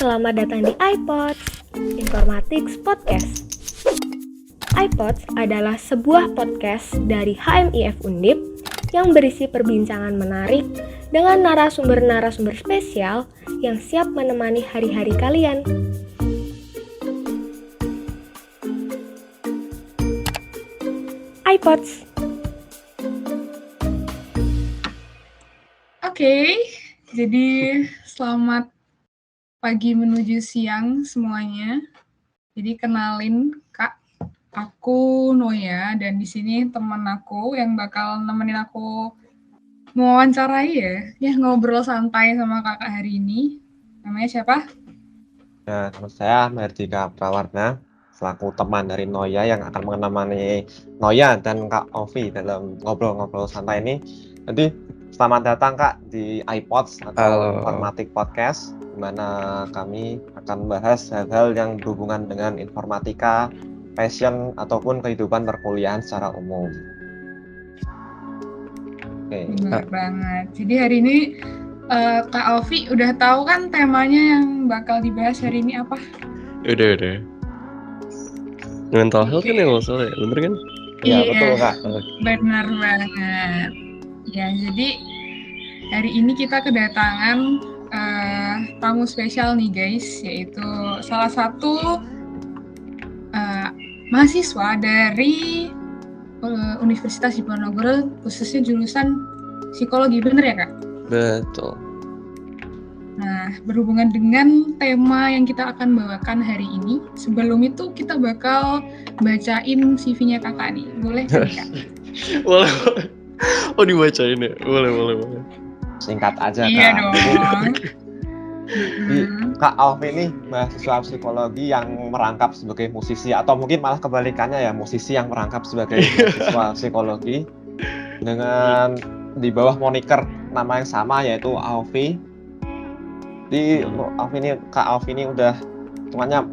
selamat datang di iPods, Informatics Podcast. iPods adalah sebuah podcast dari HMIF Undip yang berisi perbincangan menarik dengan narasumber-narasumber spesial yang siap menemani hari-hari kalian. iPods. Oke, jadi selamat pagi menuju siang semuanya. Jadi kenalin Kak, aku Noya dan di sini teman aku yang bakal nemenin aku mewawancarai ngobrol santai sama Kakak hari ini. Namanya siapa? Ya, nama saya Merdika Prawarna, selaku teman dari Noya yang akan menemani Noya dan Kak Ovi dalam ngobrol-ngobrol santai ini. Jadi selamat datang Kak di iPods atau Informatik Podcast, di mana kami akan membahas hal-hal yang berhubungan dengan informatika, passion, ataupun kehidupan perkuliahan secara umum. Oke. Benar banget. Jadi hari ini Kak Ovi udah tahu kan temanya yang bakal dibahas hari ini apa? Udah. Mental health kan ya masalah ya, bener kan? Iya, betul Kak. Benar banget. Ya, jadi hari ini kita kedatangan tamu spesial nih guys, yaitu salah satu mahasiswa dari Universitas Diponegoro, khususnya jurusan psikologi, bener ya Kak? Betul. Nah, berhubungan dengan tema yang kita akan bawakan hari ini, sebelum itu kita bakal bacain CV-nya Kakak nih, boleh kan Kak? Boleh. Oh dibacain ya? Boleh. Singkat aja Iya Kak. dong. Jadi, Kak Ovi ini mahasiswa psikologi yang merangkap sebagai musisi, atau mungkin malah kebalikannya ya, musisi yang merangkap sebagai mahasiswa psikologi dengan di bawah moniker nama yang sama, yaitu Ovi. Di Kak Ovi ini udah semuanya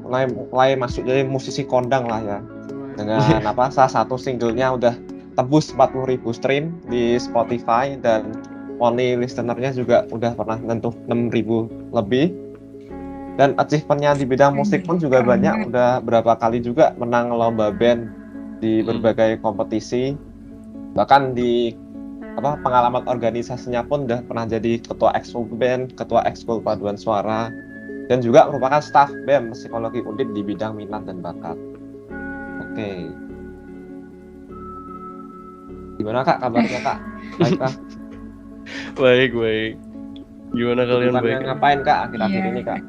mulai masuk jadi musisi kondang lah ya, dengan salah satu singlenya udah tembus 40.000 stream di Spotify, dan monthly listener-nya juga udah pernah menyentuh 6.000 lebih. Dan achievement-nya di bidang musik pun juga banyak, udah berapa kali juga menang lomba band di berbagai kompetisi. Bahkan di pengalaman organisasinya pun udah pernah jadi ketua ekskul band, ketua ekskul paduan suara, dan juga merupakan staf BEM Psikologi Undip di bidang minat dan bakat. Oke. Gimana Kak kabarnya Kak? Baik Kak? Baik. Gimana kalian baik? Ngapain Kak akhir-akhir ini Kak?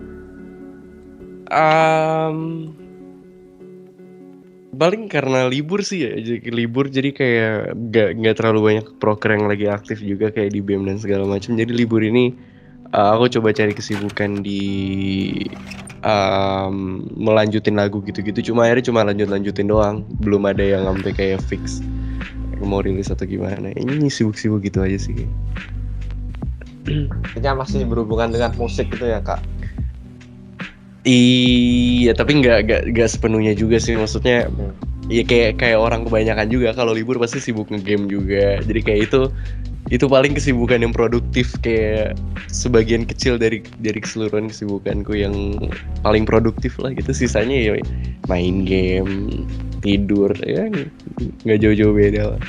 Paling karena libur sih ya, jadi kayak nggak terlalu banyak proker yang lagi aktif juga kayak di BEM dan segala macam. Jadi libur ini aku coba cari kesibukan di melanjutin lagu gitu-gitu. Cuma lanjutin doang, belum ada yang sampai kayak fix mau rilis atau gimana. Ini sibuk-sibuk gitu aja sih. Kayaknya masih berhubungan dengan musik gitu ya Kak? Iya, tapi nggak sepenuhnya juga sih, maksudnya ya kayak orang kebanyakan juga kalau libur pasti sibuk ngegame juga. Jadi kayak itu paling kesibukan yang produktif, kayak sebagian kecil dari keseluruhan kesibukanku yang paling produktif lah gitu. Sisanya ya main game, tidur, ya nggak jauh-jauh beda lah.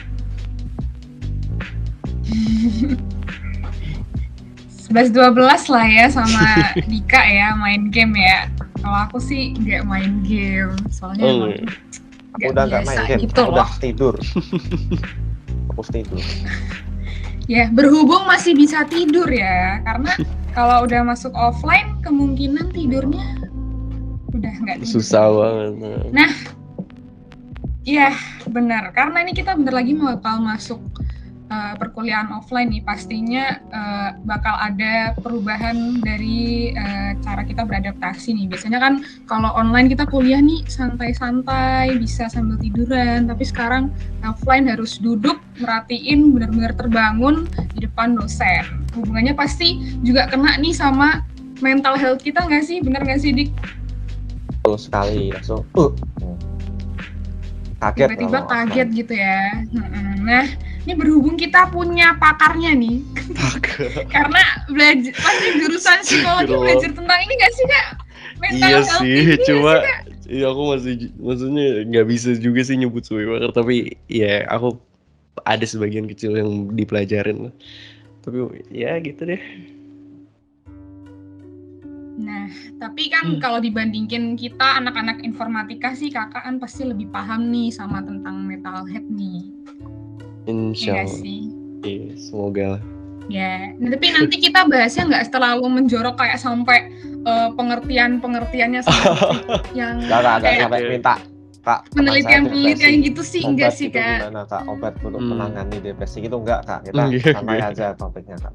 11-12 lah ya sama Dika ya, main game ya. Kalau aku sih nggak main game, soalnya udah nggak main game, gitu udah loh. tidur. Fokus tidur. Ya, berhubung masih bisa tidur ya, karena kalau udah masuk offline kemungkinan tidurnya udah nggak tidur. Susah banget. Nah, iya benar, karena ini kita bentar lagi bakal masuk perkuliahan offline nih, pastinya bakal ada perubahan dari cara kita beradaptasi nih. Biasanya kan kalau online kita kuliah nih santai-santai, bisa sambil tiduran, tapi sekarang offline harus duduk, merhatiin, benar-benar terbangun di depan dosen. Hubungannya pasti juga kena nih sama mental health kita nggak sih? Bener nggak sih Dik? Betul sekali, langsung kaget. Tiba-tiba kaget gitu ya. Nah, ini berhubung kita punya pakarnya nih. Karena pasti jurusan psikologi belajar tentang ini nggak sih Kak? Iya health sih, ini cuma sih, Kak? iya aku masih maksudnya nggak bisa juga sih nyebut sway bakar, tapi ya aku ada sebagian kecil yang dipelajarin lah. Tapi ya gitu deh. Nah, tapi kan kalau dibandingin kita anak-anak informatika sih, kakak kan pasti lebih paham nih sama tentang metalhead nih. Insya Iya Allah. sih. Iya, semoga lah. Ya, tapi nanti kita bahasnya nggak terlalu menjorok kayak sampai pengertiannya sampai yang Nggak kayak sampai minta Kak, teman saya penelitian depresi. gitu sih, enggak Obat sih, itu Kak. gimana Kak? Obat untuk Hmm. menangani depresi itu enggak Kak? Kita Iya, santai iya. aja topiknya Kak.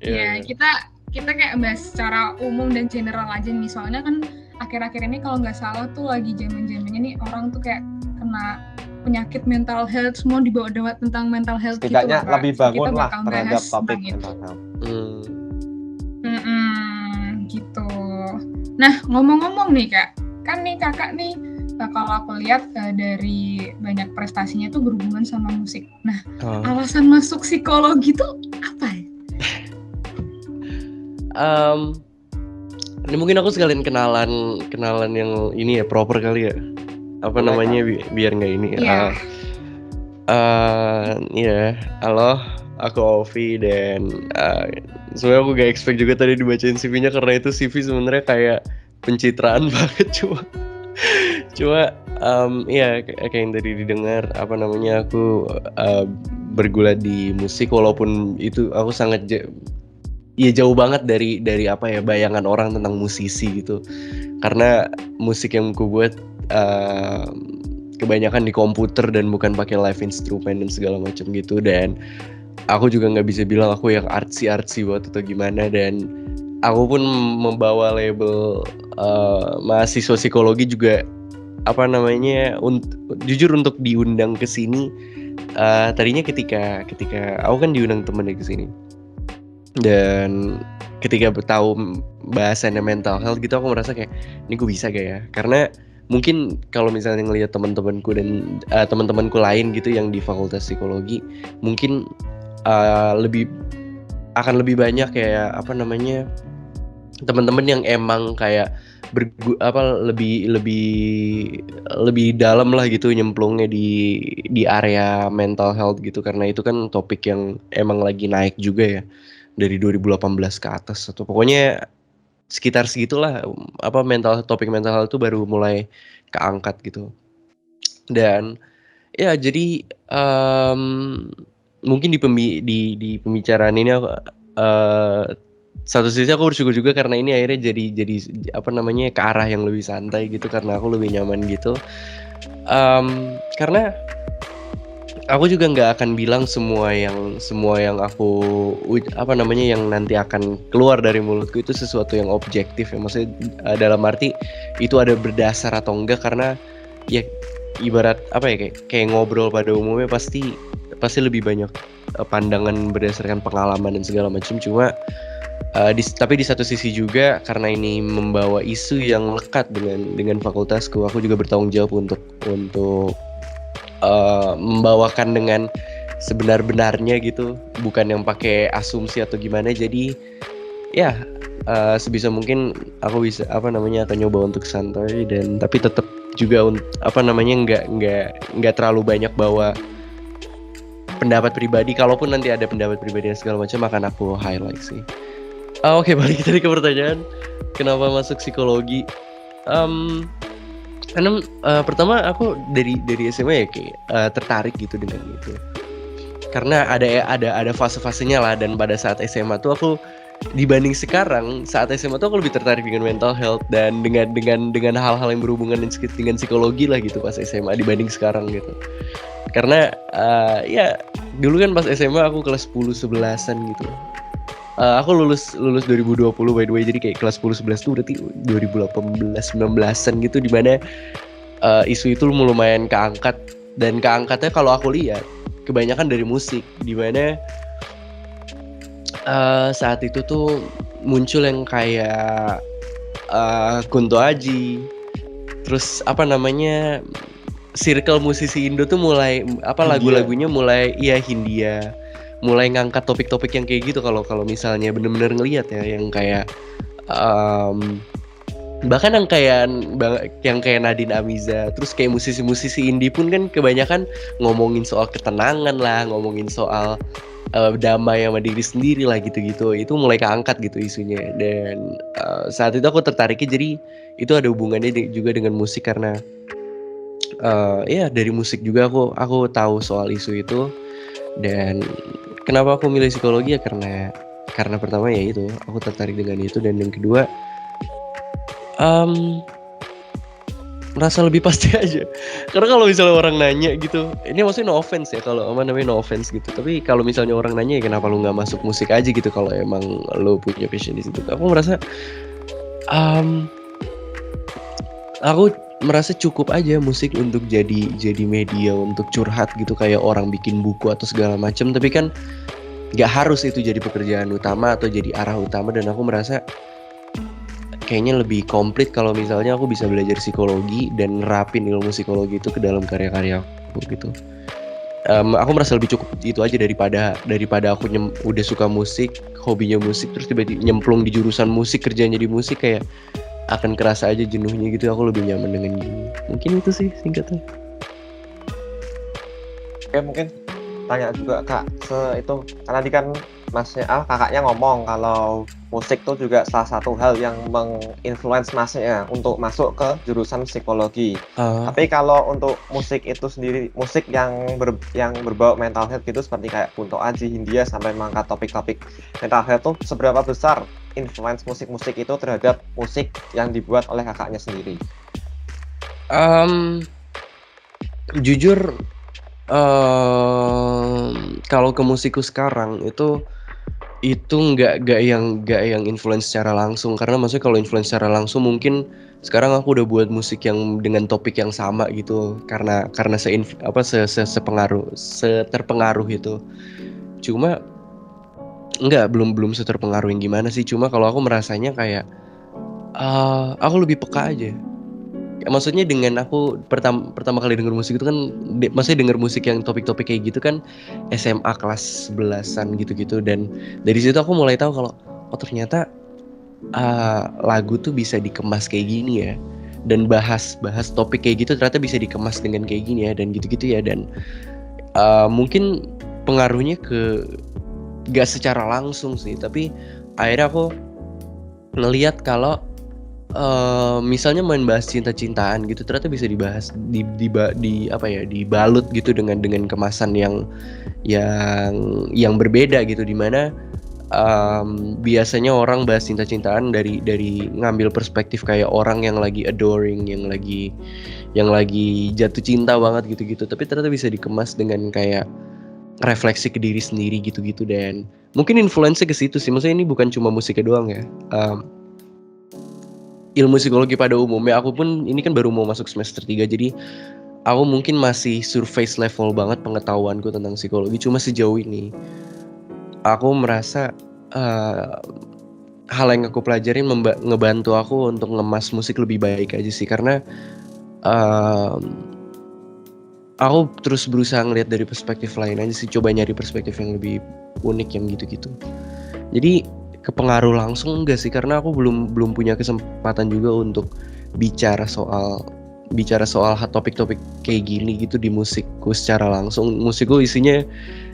Ya, kita kayak bahas secara umum dan general aja nih. Soalnya kan akhir-akhir ini kalau nggak salah tuh lagi zaman-zamannya nih orang tuh kayak kena penyakit mental health, semua dibawa tentang mental health gitu Setidaknya lah, Kak. lebih Kita bangun lah bakal terhadap bahas topik tentang itu. mental health. Gitu. Nah, ngomong-ngomong nih Kak, kan nih kakak nih kalau aku lihat dari banyak prestasinya tuh berhubungan sama musik. Nah, alasan masuk psikologi tuh apa ya? Ini mungkin aku sekalian kenalan yang ini ya, proper kali ya. Apa Boleh, namanya biar nggak ini. Iya. Iya, halo, aku Ovi dan sebenarnya aku gak expect juga tadi dibacain CV-nya karena itu CV sebenarnya kayak pencitraan banget cuma iya kayak yang tadi didengar apa namanya aku bergulat di musik walaupun itu aku sangat jauh banget dari apa ya bayangan orang tentang musisi gitu karena musik yang ku buat kebanyakan di komputer dan bukan pakai live instrument dan segala macam gitu dan aku juga nggak bisa bilang aku yang artsy buat atau gimana dan aku pun membawa label mahasiswa psikologi juga apa namanya jujur untuk diundang ke sini tadinya ketika aku kan diundang temennya ke sini dan ketika tahu bahasannya mental health gitu aku merasa kayak ini gue bisa gak ya karena mungkin kalau misalnya ngelihat teman-temanku dan teman-temanku lain gitu yang di fakultas psikologi mungkin akan lebih banyak kayak apa namanya teman-teman yang emang kayak lebih dalam lah gitu nyemplungnya di area mental health gitu karena itu kan topik yang emang lagi naik juga ya dari 2018 ke atas atau pokoknya sekitar segitulah apa topik mental health itu baru mulai keangkat gitu dan ya jadi mungkin di pembicaraan ini aku satu sisi aku bersyukur juga karena ini akhirnya jadi apa namanya ke arah yang lebih santai gitu karena aku lebih nyaman gitu karena aku juga nggak akan bilang semua yang aku apa namanya yang nanti akan keluar dari mulutku itu sesuatu yang objektif ya maksudnya dalam arti itu ada berdasar atau enggak karena ya ibarat apa ya kayak ngobrol pada umumnya pasti lebih banyak pandangan berdasarkan pengalaman dan segala macam cuma tapi di satu sisi juga karena ini membawa isu yang lekat dengan fakultasku aku juga bertanggung jawab untuk membawakan dengan sebenar-benarnya gitu bukan yang pakai asumsi atau gimana jadi ya sebisa mungkin aku bisa apa namanya akan nyoba untuk santai dan tapi tetap juga apa namanya nggak terlalu banyak bawa pendapat pribadi kalaupun nanti ada pendapat pribadi dan segala macam akan aku highlight sih. Oke, balik tadi ke pertanyaan kenapa masuk psikologi. Karena pertama aku dari SMA ya kayak tertarik gitu dengan itu. Karena ada fase-fasenya lah dan pada saat SMA tuh aku dibanding sekarang saat SMA tuh aku lebih tertarik dengan mental health dan dengan hal-hal yang berhubungan dengan psikologi lah gitu pas SMA dibanding sekarang gitu. Karena ya dulu kan pas SMA aku kelas 10-11an gitu. Aku lulus 2020 by the way jadi kayak kelas 10-11 tuh berarti 2018-19an gitu dimana isu itu lumayan keangkat dan keangkatnya kalau aku lihat kebanyakan dari musik dimana saat itu tuh muncul yang kayak Kunto Aji terus apa namanya circle musisi Indo tuh mulai apa lagu-lagunya mulai Hindia mulai ngangkat topik-topik yang kayak gitu kalau misalnya bener-bener ngelihat ya yang kayak Bahkan yang kayak Nadine Amiza, terus kayak musisi-musisi indie pun kan kebanyakan ngomongin soal ketenangan lah, ngomongin soal damai sama diri sendiri lah gitu-gitu. Itu mulai keangkat gitu isunya. Dan saat itu aku tertariknya, jadi itu ada hubungannya juga dengan musik karena ya dari musik juga aku tahu soal isu itu. Dan kenapa aku milih psikologi ya karena pertama ya itu aku tertarik dengan itu, dan yang kedua merasa lebih pasti aja. Karena kalau misalnya orang nanya gitu, ini maksudnya no offense ya, kalau no offense gitu. Tapi kalau misalnya orang nanya ya kenapa lu nggak masuk musik aja gitu kalau emang lu punya passion di situ. Aku merasa cukup aja musik untuk jadi media untuk curhat gitu, kayak orang bikin buku atau segala macam. Tapi kan nggak harus itu jadi pekerjaan utama atau jadi arah utama, dan aku merasa kayaknya lebih komplit kalau misalnya aku bisa belajar psikologi dan nerapin ilmu psikologi itu ke dalam karya-karya aku gitu. Aku merasa lebih cukup itu aja daripada aku udah suka musik, hobinya musik, terus tiba-tiba nyemplung di jurusan musik, kerjanya di musik, kayak akan kerasa aja jenuhnya gitu. Aku lebih nyaman dengan gini. Mungkin itu sih singkatnya. Oke, mungkin tanya juga Kak, itu karena tadi kan Masnya kakaknya ngomong kalau musik tuh juga salah satu hal yang menginfluence Masnya untuk masuk ke jurusan psikologi. Tapi kalau untuk musik itu sendiri, musik yang berbau mental health gitu, seperti kayak Kunto Aji, Hindia, sampai mengangkat topik-topik mental health tuh, seberapa besar influence musik-musik itu terhadap musik yang dibuat oleh kakaknya sendiri? Jujur, kalau ke musikku sekarang itu nggak yang influence secara langsung, karena maksudnya kalau influence secara langsung mungkin sekarang aku udah buat musik yang dengan topik yang sama gitu, karena seterpengaruh itu. Cuma belum seterpengaruh yang gimana sih, cuma kalau aku merasanya kayak aku lebih peka aja. Maksudnya dengan aku pertama kali denger musik itu kan, maksudnya denger musik yang topik-topik kayak gitu kan SMA kelas 11-an gitu-gitu, dan dari situ aku mulai tahu kalau ternyata lagu tuh bisa dikemas kayak gini ya, dan bahas topik kayak gitu ternyata bisa dikemas dengan kayak gini ya, dan gitu-gitu ya. Dan mungkin pengaruhnya gak secara langsung sih, tapi akhirnya aku ngelihat kalau misalnya main bahas cinta-cintaan gitu ternyata bisa dibahas dibalut gitu dengan kemasan yang berbeda gitu, dimana biasanya orang bahas cinta-cintaan dari ngambil perspektif kayak orang yang lagi adoring, yang lagi jatuh cinta banget gitu-gitu, tapi ternyata bisa dikemas dengan kayak refleksi ke diri sendiri gitu-gitu. Dan mungkin influence-nya ke situ sih, maksudnya ini bukan cuma musiknya doang ya. Ilmu psikologi pada umumnya, aku pun ini kan baru mau masuk semester 3, jadi aku mungkin masih surface level banget pengetahuanku tentang psikologi. Cuma sejauh ini aku merasa hal yang aku pelajarin ngebantu aku untuk ngemas musik lebih baik aja sih, karena aku terus berusaha ngeliat dari perspektif lain aja sih, coba nyari perspektif yang lebih unik yang gitu-gitu. Jadi kepengaruh langsung enggak sih, karena aku belum punya kesempatan juga untuk bicara soal topik-topik kayak gini gitu di musikku secara langsung. Musikku isinya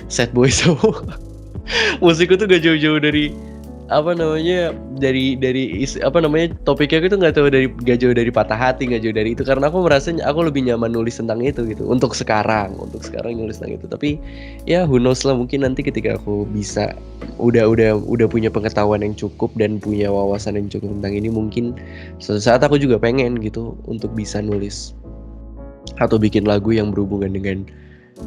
sad boy semua. Musikku tuh gak jauh-jauh dari topiknya itu gak jauh dari patah hati, gak jauh dari itu, karena aku merasa aku lebih nyaman nulis tentang itu gitu untuk sekarang nulis tentang itu. Tapi ya who knows lah, mungkin nanti ketika aku bisa udah punya pengetahuan yang cukup dan punya wawasan yang cukup tentang ini, mungkin suatu saat aku juga pengen gitu untuk bisa nulis atau bikin lagu yang berhubungan dengan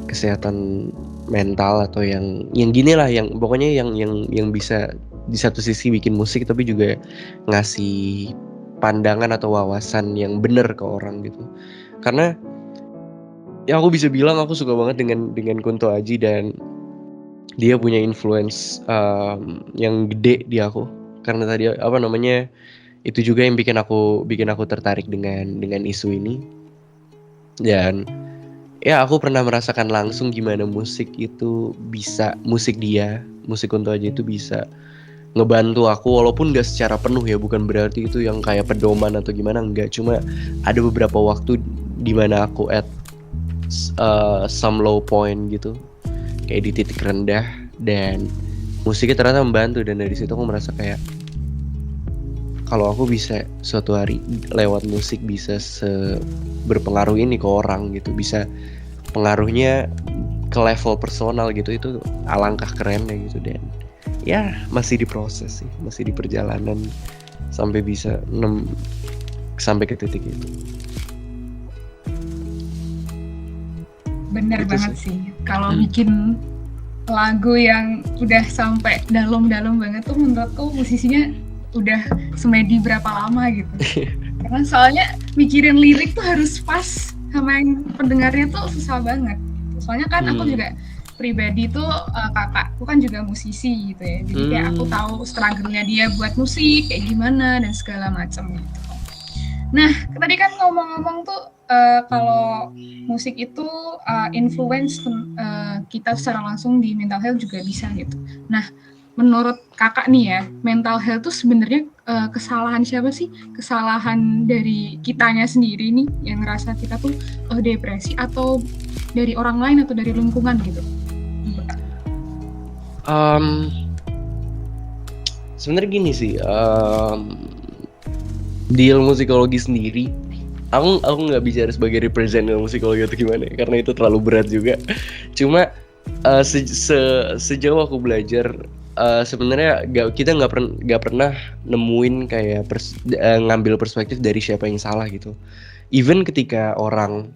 kesehatan mental, atau yang gini lah, yang pokoknya yang bisa di satu sisi bikin musik tapi juga ngasih pandangan atau wawasan yang bener ke orang gitu. Karena ya aku bisa bilang aku suka banget dengan Kunto Aji, dan dia punya influence yang gede di aku, karena tadi itu juga yang bikin aku tertarik dengan isu ini. Dan ya aku pernah merasakan langsung gimana musik Kunto Aji itu bisa ngebantu aku walaupun gak secara penuh ya, bukan berarti itu yang kayak pedoman atau gimana, enggak, cuma ada beberapa waktu dimana aku at some low point gitu, kayak di titik rendah, dan musiknya ternyata membantu. Dan dari situ aku merasa kayak kalau aku bisa suatu hari lewat musik bisa berpengaruh ini ke orang gitu, bisa pengaruhnya ke level personal gitu, itu alangkah kerennya gitu. Dan ya masih diproses sih, masih di perjalanan sampai bisa sampai ke titik itu. Bener Gitu banget sih. Kalau bikin lagu yang udah sampai dalam-dalam banget tuh menurutku musisinya udah semedi berapa lama gitu. Karena soalnya mikirin lirik tuh harus pas sama yang pendengarnya tuh susah banget. Soalnya kan aku juga pribadi tuh kakakku kan juga musisi gitu ya. Jadi kayak aku tahu struggle-nya dia buat musik kayak gimana dan segala macam gitu. Nah, tadi kan ngomong-ngomong tuh kalau musik itu influence kita secara langsung di mental health juga bisa gitu. Nah, menurut kakak nih ya, mental health tuh sebenarnya kesalahan siapa sih? Kesalahan dari kitanya sendiri nih yang ngerasa kita tuh depresi, atau dari orang lain atau dari lingkungan gitu? Sebenarnya gini sih, di ilmu psikologi sendiri, aku nggak bicara sebagai represent ilmu psikologi atau gimana, karena itu terlalu berat juga. Cuma sejauh aku belajar, sebenarnya kita nggak pernah nemuin kayak ngambil perspektif dari siapa yang salah gitu. Even ketika orang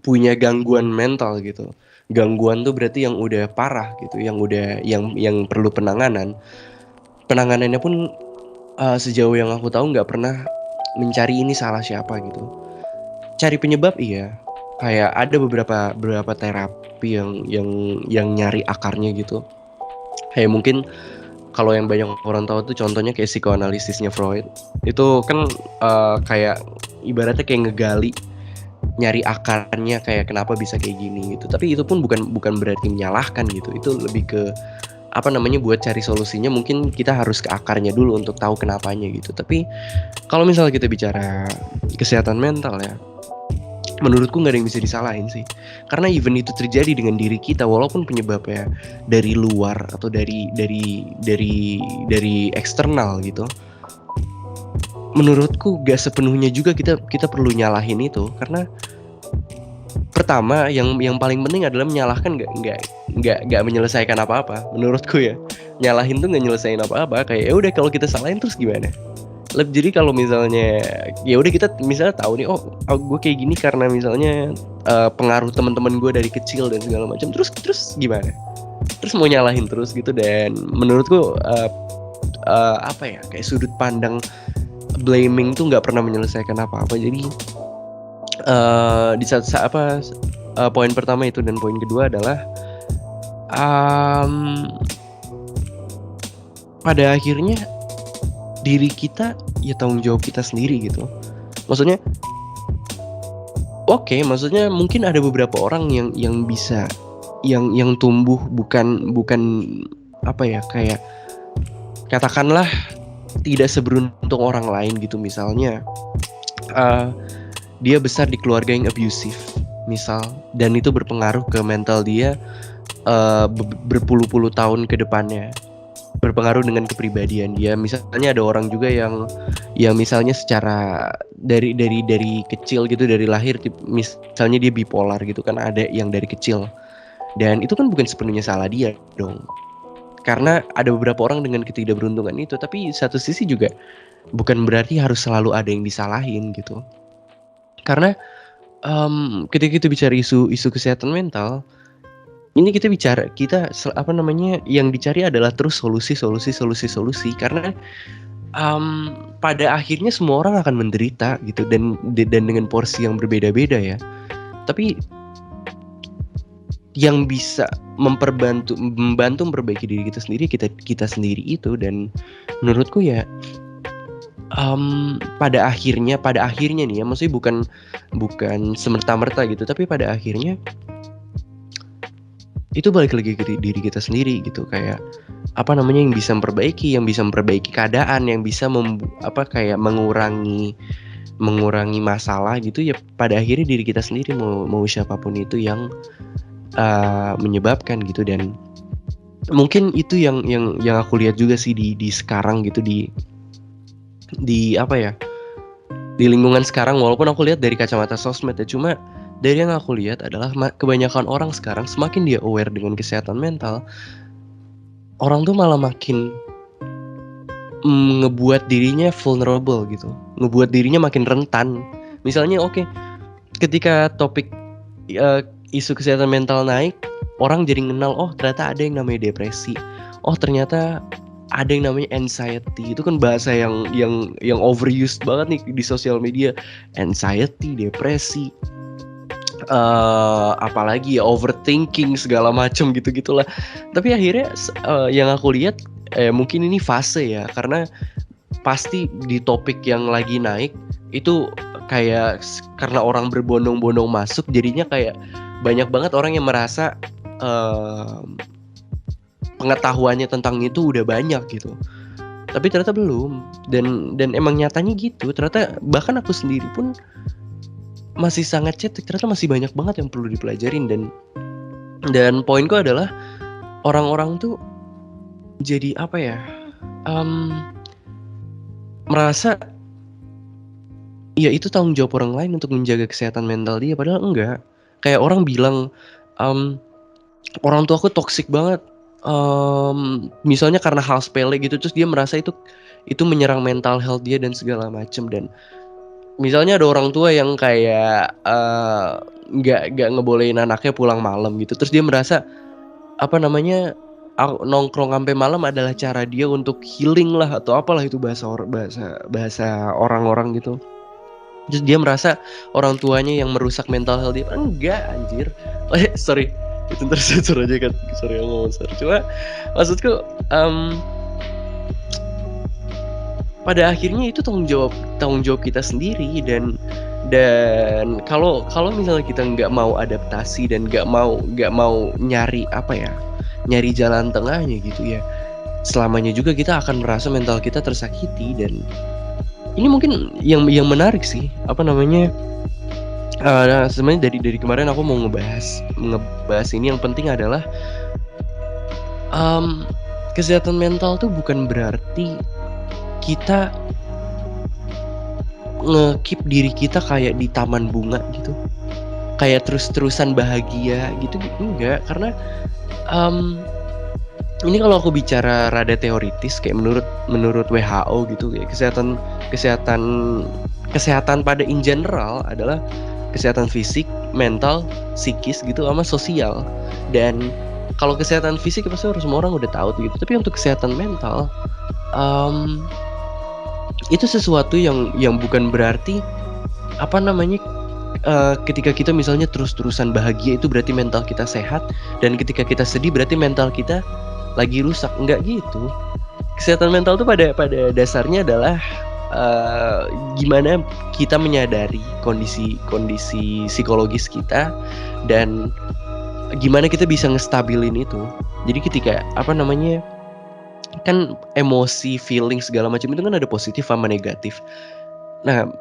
punya gangguan mental gitu, gangguan tuh berarti yang udah parah gitu, yang perlu penanganannya pun sejauh yang aku tahu nggak pernah mencari ini salah siapa gitu. Cari penyebab iya, kayak ada beberapa terapi yang nyari akarnya gitu. Kayak mungkin kalau yang banyak orang tahu tuh contohnya kayak psikoanalisisnya Freud. Itu kan kayak ibaratnya kayak ngegali, nyari akarnya kayak kenapa bisa kayak gini gitu. Tapi itu pun bukan berarti menyalahkan gitu. Itu lebih ke buat cari solusinya. Mungkin kita harus ke akarnya dulu untuk tahu kenapanya gitu. Tapi kalau misalnya kita bicara kesehatan mental ya, menurutku nggak ada yang bisa disalahin sih. Karena even itu terjadi dengan diri kita, walaupun penyebabnya dari luar atau dari eksternal gitu, menurutku gak sepenuhnya juga kita perlu nyalahin itu. Karena pertama yang paling penting adalah menyalahkan nggak menyelesaikan apa-apa menurutku ya. Nyalahin tuh nggak nyelesain apa-apa. Kayak ya udah, kalau kita salahin terus gimana? Jadi kalau misalnya ya udah, kita misalnya tahu nih, oh gue kayak gini karena misalnya pengaruh teman-teman gue dari kecil dan segala macam, terus gimana? Terus mau nyalahin terus gitu. Dan menurutku kayak sudut pandang blaming tuh nggak pernah menyelesaikan apa-apa. Jadi di saat poin pertama itu, dan poin kedua adalah pada akhirnya diri kita ya tanggung jawab kita sendiri gitu. Maksudnya maksudnya mungkin ada beberapa orang yang bisa yang tumbuh bukan kayak katakanlah tidak seberuntung orang lain gitu. Misalnya dia besar di keluarga yang abusive misal, dan itu berpengaruh ke mental dia berpuluh-puluh tahun ke depannya, berpengaruh dengan kepribadian dia. Misalnya ada orang juga yang misalnya secara dari kecil gitu, dari lahir misalnya dia bipolar gitu kan, ada yang dari kecil, dan itu kan bukan sepenuhnya salah dia dong, karena ada beberapa orang dengan ketidakberuntungan itu. Tapi satu sisi juga bukan berarti harus selalu ada yang disalahin gitu. Karena ketika kita bicara isu kesehatan mental, ini yang dicari adalah terus solusi. Karena pada akhirnya semua orang akan menderita gitu, dan dengan porsi yang berbeda-beda ya. Tapi yang bisa membantu memperbaiki diri kita sendiri, kita sendiri itu. Dan menurutku ya pada akhirnya nih ya, maksudnya bukan semerta-merta gitu, tapi pada akhirnya itu balik lagi ke diri kita sendiri gitu, kayak apa namanya, yang bisa memperbaiki keadaan, yang bisa mengurangi masalah gitu ya, pada akhirnya diri kita sendiri, mau siapapun itu yang menyebabkan gitu. Dan mungkin itu yang aku lihat juga sih di sekarang gitu, di apa ya, di lingkungan sekarang, walaupun aku lihat dari kacamata sosmed ya, cuma dari yang aku lihat adalah kebanyakan orang sekarang semakin dia aware dengan kesehatan mental, orang tuh malah makin ngebuat dirinya vulnerable gitu, ngebuat dirinya makin rentan. Misalnya ketika topik isu kesehatan mental naik, orang jadi kenal, oh ternyata ada yang namanya depresi, oh ternyata ada yang namanya anxiety. Itu kan bahasa yang overused banget nih di sosial media. Anxiety, depresi, apalagi ya overthinking segala macam gitu-gitulah. Tapi akhirnya yang aku lihat mungkin ini fase ya, karena pasti di topik yang lagi naik itu kayak karena orang berbondong-bondong masuk, jadinya kayak banyak banget orang yang merasa pengetahuannya tentang itu udah banyak gitu. Tapi ternyata belum, dan emang nyatanya gitu. Ternyata bahkan aku sendiri pun masih sangat cetek, ternyata masih banyak banget yang perlu dipelajarin. Dan poinku adalah orang-orang tuh jadi apa ya, merasa ya itu tanggung jawab orang lain untuk menjaga kesehatan mental dia, padahal enggak. Kayak orang bilang orang tua aku toksik banget, misalnya karena hal sepele gitu, terus dia merasa itu menyerang mental health dia dan segala macem. Dan misalnya ada orang tua yang kayak nggak ngebolehin anaknya pulang malam gitu, terus dia merasa apa namanya, nongkrong sampai malam adalah cara dia untuk healing lah atau apalah itu bahasa orang-orang gitu. Terus dia merasa orang tuanya yang merusak mental health dia. Enggak, anjir. Sorry, itu tersensor aja kan. Sorry, aku ngomong sorry. Cuma maksudku pada akhirnya itu tanggung jawab kita sendiri. Dan kalau misalnya kita nggak mau adaptasi dan nggak mau nyari nyari jalan tengahnya gitu ya, selamanya juga kita akan merasa mental kita tersakiti. Dan ini mungkin yang menarik sih, sebenarnya dari kemarin aku mau ngebahas ini. Yang penting adalah kesehatan mental tuh bukan berarti kita nge-keep diri kita kayak di taman bunga gitu, kayak terus-terusan bahagia gitu. Enggak, karena ini kalau aku bicara rada teoritis, kayak menurut WHO gitu, kayak kesehatan pada in general adalah kesehatan fisik, mental, psikis gitu, sama sosial. Dan kalau kesehatan fisik pasti semua orang udah tahu gitu. Tapi untuk kesehatan mental, itu sesuatu yang bukan berarti ketika kita misalnya terus-terusan bahagia itu berarti mental kita sehat, dan ketika kita sedih berarti mental kita lagi rusak. Enggak gitu. Kesehatan mental itu pada dasarnya adalah gimana kita menyadari kondisi psikologis kita, dan gimana kita bisa ngestabilin itu. Jadi ketika kan emosi, feeling segala macam itu kan ada positif sama negatif. Nah,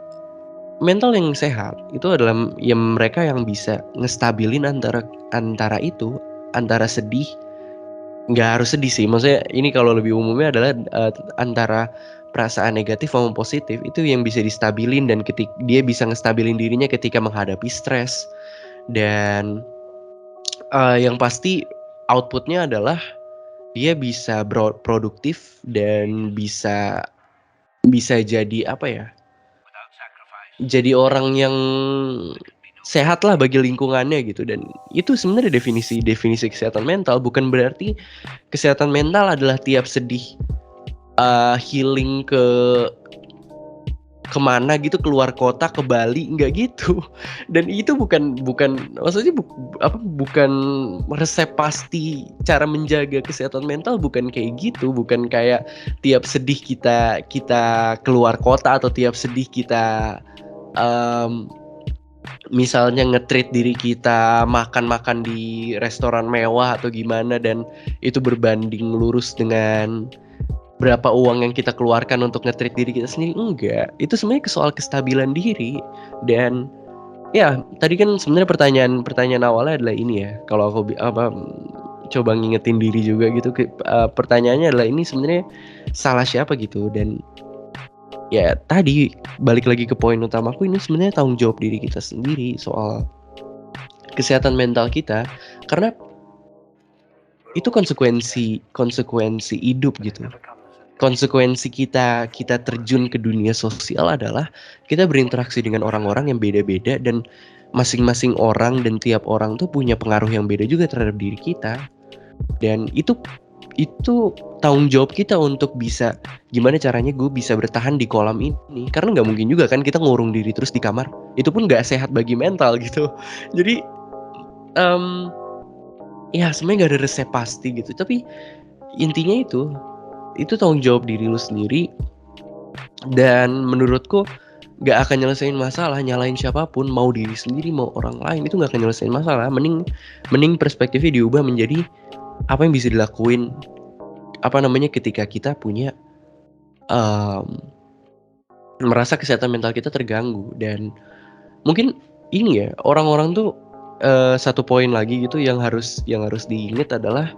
mental yang sehat itu adalah mereka yang bisa ngestabilin antara sedih, nggak harus sedih sih, maksudnya ini kalau lebih umumnya adalah antara perasaan negatif sama positif itu yang bisa distabilin, dan ketika dia bisa ngestabilin dirinya ketika menghadapi stres. Dan yang pasti outputnya adalah dia bisa produktif dan bisa jadi jadi orang yang sehat lah bagi lingkungannya gitu. Dan itu sebenarnya definisi kesehatan mental. Bukan berarti kesehatan mental adalah tiap sedih healing kemana gitu, keluar kota, ke Bali, nggak gitu. Dan itu bukan maksudnya bukan resep pasti cara menjaga kesehatan mental, bukan kayak gitu. Bukan kayak tiap sedih kita keluar kota, atau tiap sedih kita misalnya nge-treat diri kita makan-makan di restoran mewah atau gimana, dan itu berbanding lurus dengan berapa uang yang kita keluarkan untuk nge-treat diri kita sendiri. Enggak, itu sebenarnya soal kestabilan diri. Dan ya tadi kan sebenarnya pertanyaan awalnya adalah ini ya, kalau aku coba ngingetin diri juga gitu, pertanyaannya adalah ini sebenarnya salah siapa gitu. Dan ya tadi balik lagi ke poin utamaku, ini sebenarnya tanggung jawab diri kita sendiri soal kesehatan mental kita, karena itu konsekuensi hidup gitu. Konsekuensi kita terjun ke dunia sosial adalah kita berinteraksi dengan orang-orang yang beda-beda, dan masing-masing orang dan tiap orang tuh punya pengaruh yang beda juga terhadap diri kita. Dan itu tanggung jawab kita untuk bisa gimana caranya gue bisa bertahan di kolam ini, karena nggak mungkin juga kan kita ngurung diri terus di kamar, itu pun nggak sehat bagi mental gitu. Jadi ya sebenarnya nggak ada resep pasti gitu, tapi intinya itu tanggung jawab diri lu sendiri. Dan menurutku nggak akan nyelesain masalah nyalain siapapun, mau diri sendiri mau orang lain, itu nggak akan nyelesain masalah. Mending perspektifnya diubah menjadi apa yang bisa dilakuin ketika kita punya merasa kesehatan mental kita terganggu. Dan mungkin ini ya, orang-orang tuh satu poin lagi gitu yang harus diingat adalah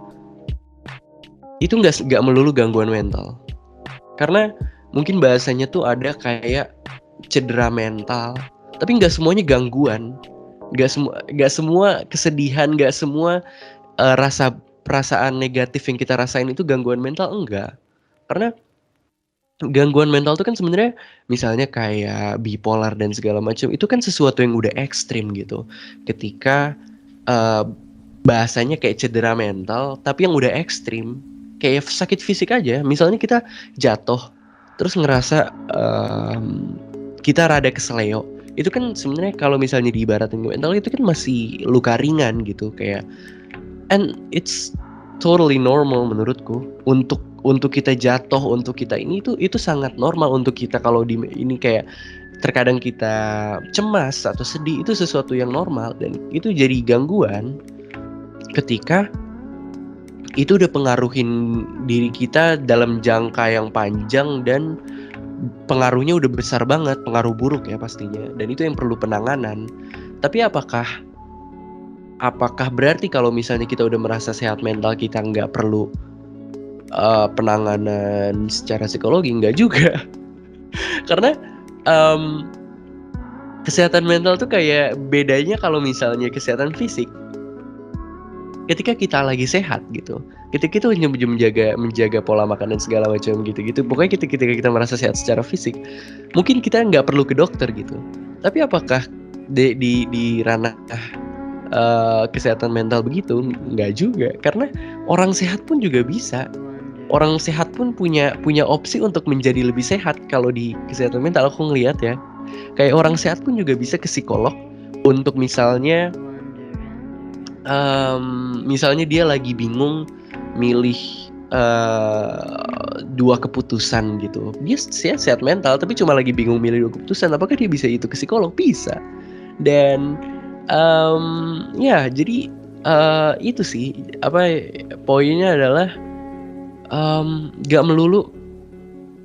itu nggak melulu gangguan mental, karena mungkin bahasanya tuh ada kayak cedera mental, tapi nggak semuanya gangguan, nggak semua kesedihan, nggak semua perasaan negatif yang kita rasain itu gangguan mental, enggak. Karena gangguan mental itu kan sebenarnya misalnya kayak bipolar dan segala macam, itu kan sesuatu yang udah ekstrim gitu. Ketika bahasanya kayak cedera mental, tapi yang udah ekstrim, kayak sakit fisik aja. Misalnya kita jatuh, terus ngerasa kita rada keseleo, itu kan sebenarnya kalau misalnya diibaratin mental itu kan masih luka ringan gitu, kayak. And it's totally normal menurutku untuk kita jatuh, untuk kita ini itu sangat normal untuk kita. Kalau ini kayak terkadang kita cemas atau sedih, itu sesuatu yang normal, dan itu jadi gangguan ketika itu udah pengaruhin diri kita dalam jangka yang panjang, dan pengaruhnya udah besar banget, pengaruh buruk ya pastinya, dan itu yang perlu penanganan. Tapi apakah berarti kalau misalnya kita udah merasa sehat mental kita nggak perlu penanganan secara psikologi? Nggak juga. Karena kesehatan mental tuh kayak bedanya kalau misalnya kesehatan fisik, ketika kita lagi sehat gitu, ketika kita menjaga pola makan dan segala macam gitu, pokoknya ketika kita merasa sehat secara fisik, mungkin kita nggak perlu ke dokter gitu. Tapi apakah di ranah kesehatan mental begitu? Nggak juga, karena orang sehat pun juga bisa. Orang sehat pun punya opsi untuk menjadi lebih sehat. Kalau di kesehatan mental aku ngelihat ya, kayak orang sehat pun juga bisa ke psikolog untuk misalnya dia lagi bingung milih dua keputusan gitu. Dia sehat mental tapi cuma lagi bingung milih dua keputusan. Apakah dia bisa itu ke psikolog? Bisa. Dan ya jadi itu sih poinnya adalah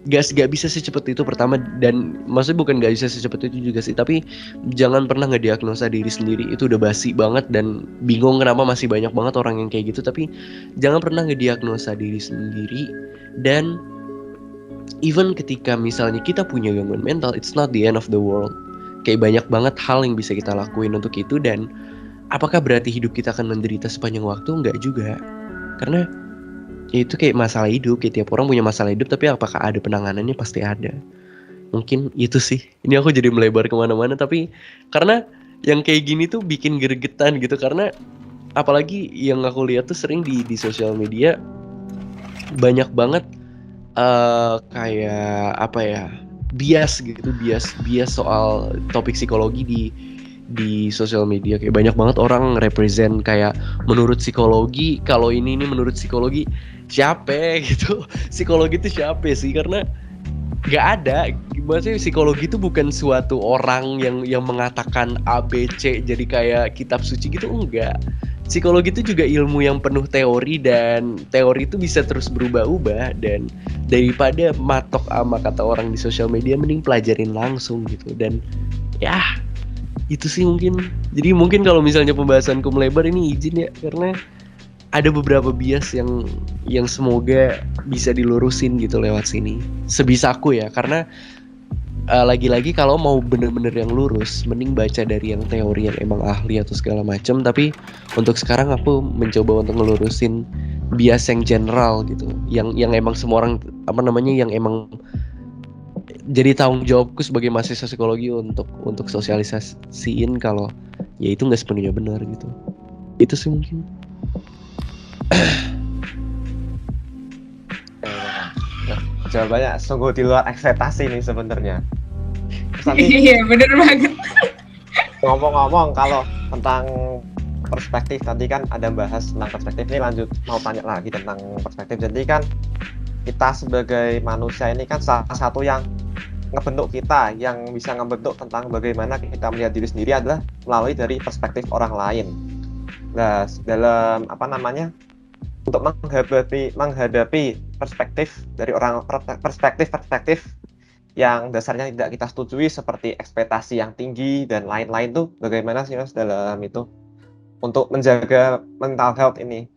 gak bisa secepat itu pertama. Dan maksudnya bukan gak bisa secepat itu juga sih, tapi jangan pernah ngediagnosa diri sendiri. Itu udah basi banget, dan bingung kenapa masih banyak banget orang yang kayak gitu. Tapi jangan pernah ngediagnosa diri sendiri. Dan even ketika misalnya kita punya gangguan mental, it's not the end of the world. Kayak banyak banget hal yang bisa kita lakuin untuk itu. Dan apakah berarti hidup kita akan menderita sepanjang waktu? Enggak juga. Karena itu kayak masalah hidup, kayak tiap orang punya masalah hidup. Tapi apakah ada penanganannya? Pasti ada. Mungkin itu sih. Ini aku jadi melebar kemana-mana, tapi karena yang kayak gini tuh bikin gregetan gitu. Karena apalagi yang aku lihat tuh sering di sosial media, banyak banget kayak bias soal topik psikologi di sosial media. Kayak banyak banget orang represent kayak menurut psikologi, kalau ini menurut psikologi. Siapa gitu? Psikologi itu siapa sih? Karena nggak ada. Maksudnya psikologi itu bukan suatu orang yang mengatakan A B C jadi kayak kitab suci gitu, enggak. Psikologi itu juga ilmu yang penuh teori, dan teori itu bisa terus berubah-ubah, dan daripada matok sama kata orang di sosial media mending pelajarin langsung gitu. Dan ya itu sih mungkin. Jadi mungkin kalau misalnya pembahasanku melebar ini izin ya, karena ada beberapa bias yang semoga bisa dilurusin gitu lewat sini. Sebisaku ya, karena lagi-lagi kalau mau bener-bener yang lurus, mending baca dari yang teori yang emang ahli atau segala macam. Tapi untuk sekarang aku mencoba untuk ngelurusin bias yang general gitu, yang emang semua orang yang emang jadi tanggung jawabku sebagai mahasiswa psikologi untuk sosialisasiin kalau ya itu nggak sepenuhnya benar gitu. Itu sih mungkin. Jawabannya sungguh di luar ekspektasi nih sebenarnya. Iya, bener banget. Ngomong-ngomong kalau tentang perspektif, tadi kan ada bahas tentang perspektif, ini lanjut mau tanya lagi tentang perspektif. Jadi kan kita sebagai manusia ini kan salah satu yang ngebentuk kita, yang bisa ngebentuk tentang bagaimana kita melihat diri sendiri adalah melalui dari perspektif orang lain. Nah, dalam untuk menghadapi perspektif dari perspektif yang dasarnya tidak kita setujui seperti ekspektasi yang tinggi dan lain-lain tuh, bagaimana sih Mas dalam itu untuk menjaga mental health ini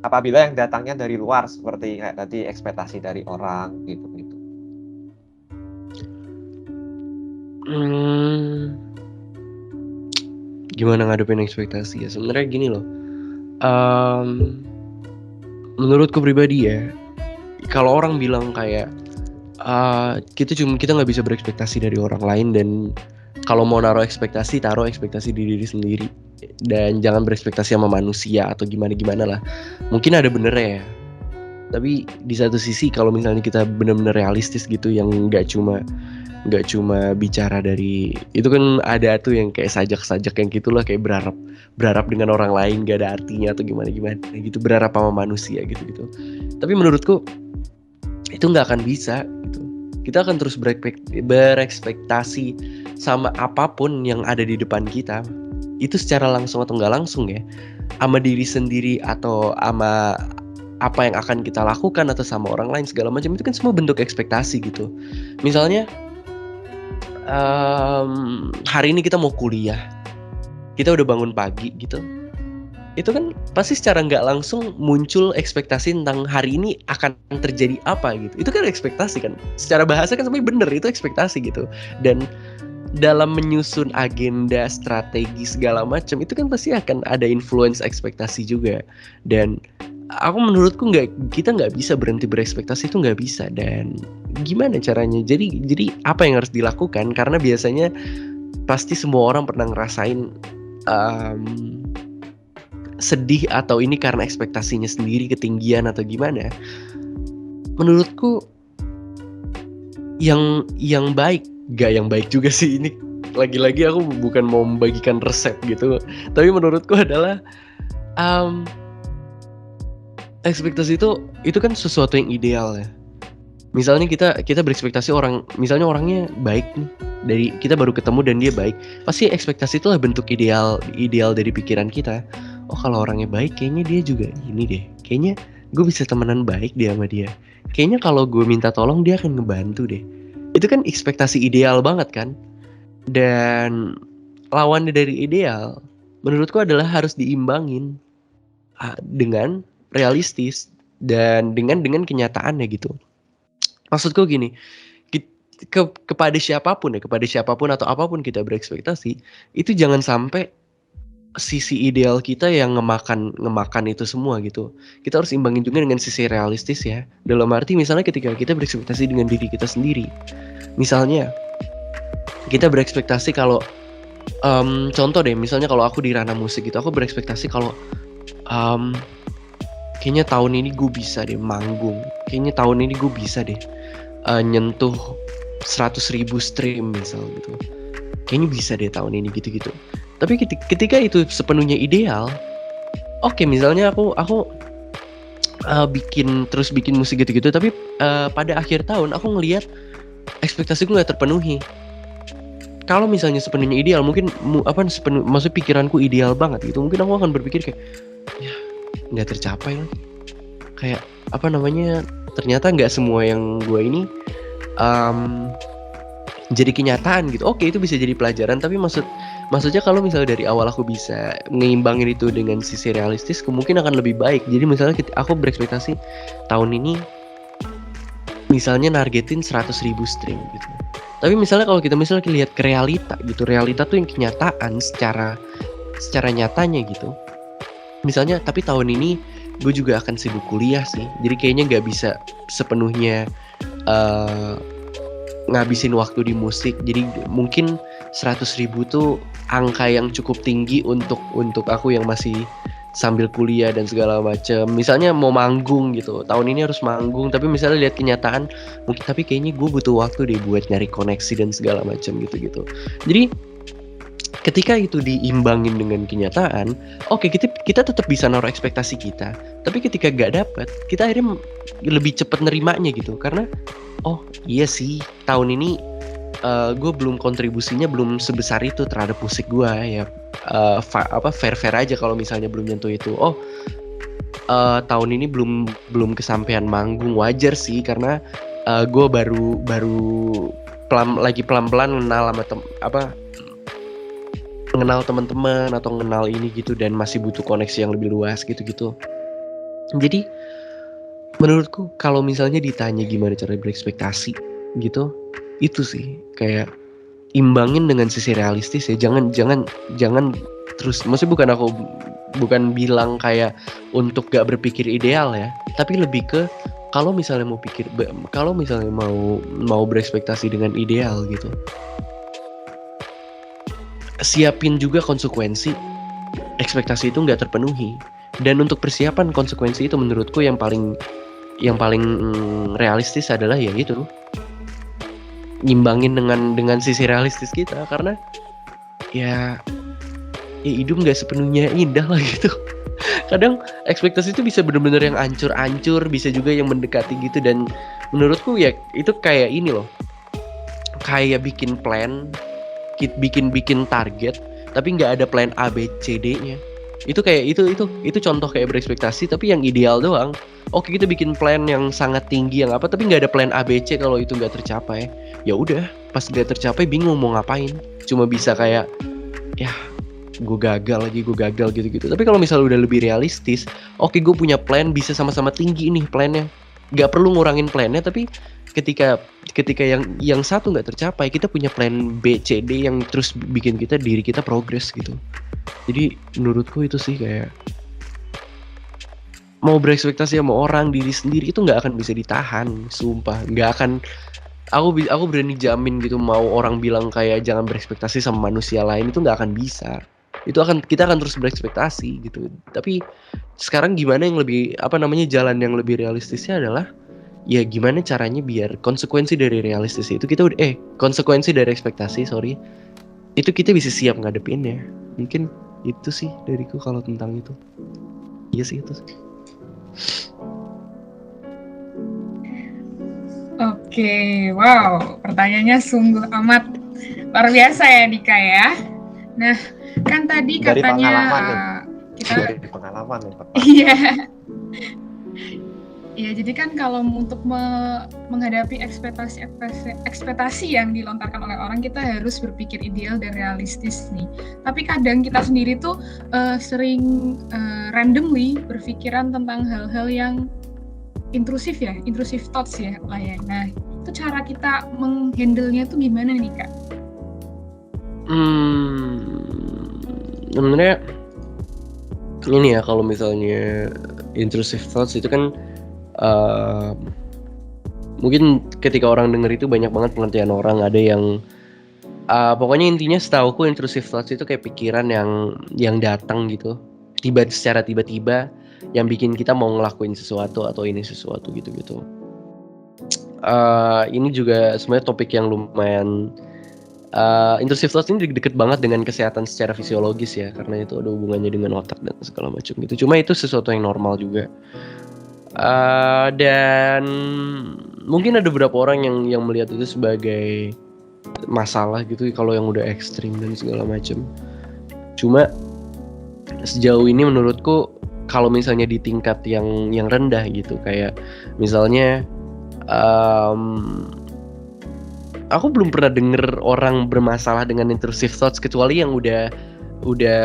apabila yang datangnya dari luar seperti kayak tadi ekspektasi dari orang gitu. Gimana ngadepin ekspektasi ya? Sebenarnya gini loh. Menurutku pribadi ya, kalau orang bilang kayak kita nggak bisa berekspektasi dari orang lain, dan kalau mau taruh ekspektasi di diri sendiri, dan jangan berekspektasi sama manusia atau gimana lah. Mungkin ada benernya ya, tapi di satu sisi kalau misalnya kita benar-benar realistis gitu, yang nggak cuma bicara dari itu kan ada tuh yang kayak sajak yang gitulah, kayak berharap dengan orang lain gak ada artinya atau gimana gitu, berharap sama manusia gitu. Tapi menurutku itu nggak akan bisa gitu. Kita akan terus berekspektasi sama apapun yang ada di depan kita, itu secara langsung atau nggak langsung ya, sama diri sendiri atau sama apa yang akan kita lakukan atau sama orang lain segala macam, itu kan semua bentuk ekspektasi gitu. Misalnya hari ini kita mau kuliah, kita udah bangun pagi gitu, itu kan pasti secara nggak langsung muncul ekspektasi tentang hari ini akan terjadi apa gitu. Itu kan ekspektasi kan, secara bahasa kan sebenarnya bener, itu ekspektasi gitu. Dan dalam menyusun agenda, strategi segala macam, itu kan pasti akan ada influence ekspektasi juga. Dan menurutku kita nggak bisa berhenti berekspektasi, itu nggak bisa. Dan gimana caranya? Jadi apa yang harus dilakukan? Karena biasanya pasti semua orang pernah ngerasain sedih atau ini karena ekspektasinya sendiri ketinggian atau gimana. Menurutku yang baik, gak yang baik juga sih, ini lagi-lagi aku bukan mau membagikan resep gitu, tapi menurutku adalah ekspektasi itu kan sesuatu yang ideal ya. Misalnya kita berekspektasi misalnya orangnya baik nih, dari kita baru ketemu dan dia baik, pasti ekspektasi itulah bentuk ideal dari pikiran kita. Oh, kalau orangnya baik, kayaknya dia juga ini deh, kayaknya gue bisa temenan baik deh sama dia, kayaknya kalau gue minta tolong dia akan ngebantu deh. Itu kan ekspektasi ideal banget kan. Dan lawannya dari ideal menurutku adalah harus diimbangin dengan realistis dan dengan kenyataannya gitu. Maksudku gini, kepada siapapun atau apapun kita berekspektasi, itu jangan sampai sisi ideal kita yang ngemakan itu semua gitu. Kita harus imbangin juga dengan sisi realistis ya. Dalam arti misalnya ketika kita berekspektasi dengan diri kita sendiri, misalnya kita berekspektasi kalau contoh deh, misalnya kalau aku di ranah musik gitu, aku berekspektasi kalau kayaknya tahun ini gue bisa deh manggung, kayaknya tahun ini gue bisa deh nyentuh 100.000 stream misal gitu, kayaknya bisa deh tahun ini gitu. Tapi ketika itu sepenuhnya ideal, oke, misalnya aku bikin musik gitu, tapi pada akhir tahun aku ngelihat ekspektasiku nggak terpenuhi. Kalau misalnya sepenuhnya ideal, mungkin maksud pikiranku ideal banget gitu, mungkin aku akan berpikir kayak ya nggak tercapai lagi. Kayak ternyata nggak semua yang gue ini jadi kenyataan gitu. Oke, itu bisa jadi pelajaran, tapi maksudnya kalau misalnya dari awal aku bisa ngeimbangin itu dengan sisi realistis, mungkin akan lebih baik. Jadi misalnya aku berekspektasi tahun ini misalnya nargetin 100.000 stream gitu. Tapi misalnya kalau kita lihat ke realita gitu, realita tuh yang kenyataan secara nyatanya gitu. Misalnya, tapi tahun ini gue juga akan sibuk kuliah sih, jadi kayaknya nggak bisa sepenuhnya ngabisin waktu di musik. Jadi mungkin 100.000 tuh angka yang cukup tinggi untuk aku yang masih sambil kuliah dan segala macam. Misalnya mau manggung gitu, tahun ini harus manggung, tapi misalnya lihat kenyataan, mungkin tapi kayaknya gue butuh waktu deh buat nyari koneksi dan segala macam gitu. Jadi ketika itu diimbangin dengan kenyataan, oke, kita tetap bisa naruh ekspektasi kita. Tapi ketika gak dapet, kita akhirnya lebih cepat nerimanya gitu. Karena oh iya sih, tahun ini gue kontribusinya belum sebesar itu terhadap musik gue ya. Fair aja kalau misalnya belum nyentuh itu. Tahun ini belum kesampaian manggung, wajar sih karena gue baru lagi pelan-pelan mengenal teman-teman atau mengenal ini gitu, dan masih butuh koneksi yang lebih luas gitu. Jadi menurutku kalau misalnya ditanya gimana cara berekspektasi gitu, itu sih kayak imbangin dengan sisi realistis ya. Jangan terus, maksudnya bukan bilang kayak untuk gak berpikir ideal ya, tapi lebih ke kalau misalnya mau berekspektasi dengan ideal gitu, siapin juga konsekuensi ekspektasi itu nggak terpenuhi. Dan untuk persiapan konsekuensi itu menurutku yang paling realistis adalah ya gitu, ngimbangin dengan sisi realistis kita. Karena ya hidup nggak sepenuhnya indah lah gitu. Kadang ekspektasi itu bisa benar-benar yang ancur-ancur, bisa juga yang mendekati gitu. Dan menurutku ya itu kayak ini loh, kayak bikin plan, bikin target tapi nggak ada plan A B C D-nya. Itu kayak itu contoh kayak berekspektasi tapi yang ideal doang. Oke, kita bikin plan yang sangat tinggi yang apa, tapi nggak ada plan A B C. Kalau itu nggak tercapai, ya udah, pas nggak tercapai bingung mau ngapain, cuma bisa kayak ya gue gagal gitu. Tapi kalau misalnya udah lebih realistis, oke, gue punya plan, bisa sama-sama tinggi nih plannya, nggak perlu ngurangin plannya. Tapi ketika yang satu nggak tercapai, kita punya plan B C D yang terus bikin diri kita progres gitu. Jadi menurutku itu sih kayak mau berekspektasi sama orang, diri sendiri itu nggak akan bisa ditahan, sumpah nggak akan. Aku berani jamin gitu, mau orang bilang kayak jangan berekspektasi sama manusia lain, itu nggak akan bisa. Kita akan terus berekspektasi gitu. Tapi sekarang gimana yang lebih jalan yang lebih realistisnya adalah ya gimana caranya biar konsekuensi dari realistis itu konsekuensi dari ekspektasi itu kita bisa siap ngadepinnya. Mungkin itu sih dariku kalau tentang itu. Iya sih itu sih. Oke, wow, pertanyaannya sungguh amat luar biasa ya Dika ya. Nah, kan tadi Dari katanya dari pengalaman nih. Iya. Iya, jadi kan kalau untuk menghadapi ekspektasi yang dilontarkan oleh orang, kita harus berpikir ideal dan realistis nih. Tapi kadang kita sendiri tuh sering randomly berpikiran tentang hal-hal yang intrusive thoughts ya lah ya. Nah, itu cara kita menghandle-nya tuh gimana nih Kak? Sebenarnya ini ya, kalau misalnya intrusive thoughts itu kan mungkin ketika orang denger itu banyak banget pengertian orang. Ada yang pokoknya intinya setauku intrusive thoughts itu kayak pikiran yang datang gitu secara tiba-tiba, yang bikin kita mau ngelakuin sesuatu atau ini sesuatu gitu. Ini juga sebenarnya topik yang lumayan intrusive thoughts ini deket banget dengan kesehatan secara fisiologis ya, karena itu ada hubungannya dengan otak dan segala macam gitu. Cuma itu sesuatu yang normal juga. Dan mungkin ada beberapa orang yang melihat itu sebagai masalah gitu kalau yang udah ekstrim dan segala macam. Cuma sejauh ini menurutku kalau misalnya di tingkat yang rendah gitu, kayak misalnya aku belum pernah denger orang bermasalah dengan intrusive thoughts kecuali yang udah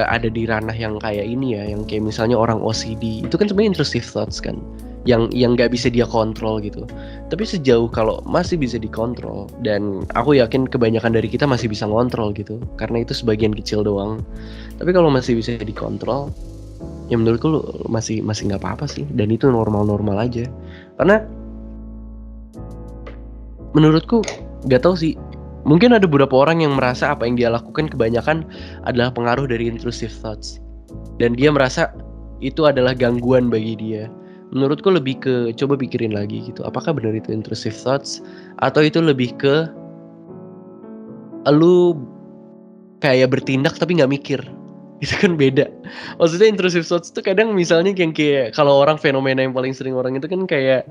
ada di ranah yang kayak ini ya, yang kayak misalnya orang OCD itu kan sebenarnya intrusive thoughts kan, yang nggak bisa dia kontrol gitu. Tapi sejauh kalau masih bisa dikontrol, dan aku yakin kebanyakan dari kita masih bisa ngontrol gitu, karena itu sebagian kecil doang. Tapi kalau masih bisa dikontrol, ya menurutku masih nggak apa-apa sih, dan itu normal aja. Karena menurutku nggak tahu sih, mungkin ada beberapa orang yang merasa apa yang dia lakukan kebanyakan adalah pengaruh dari intrusive thoughts, dan dia merasa itu adalah gangguan bagi dia. Menurutku lebih ke coba pikirin lagi gitu, apakah benar itu intrusive thoughts atau itu lebih ke lu kayak bertindak tapi nggak mikir. Itu kan beda. Maksudnya intrusive thoughts itu kadang misalnya yang kayak kalau orang, fenomena yang paling sering orang itu kan kayak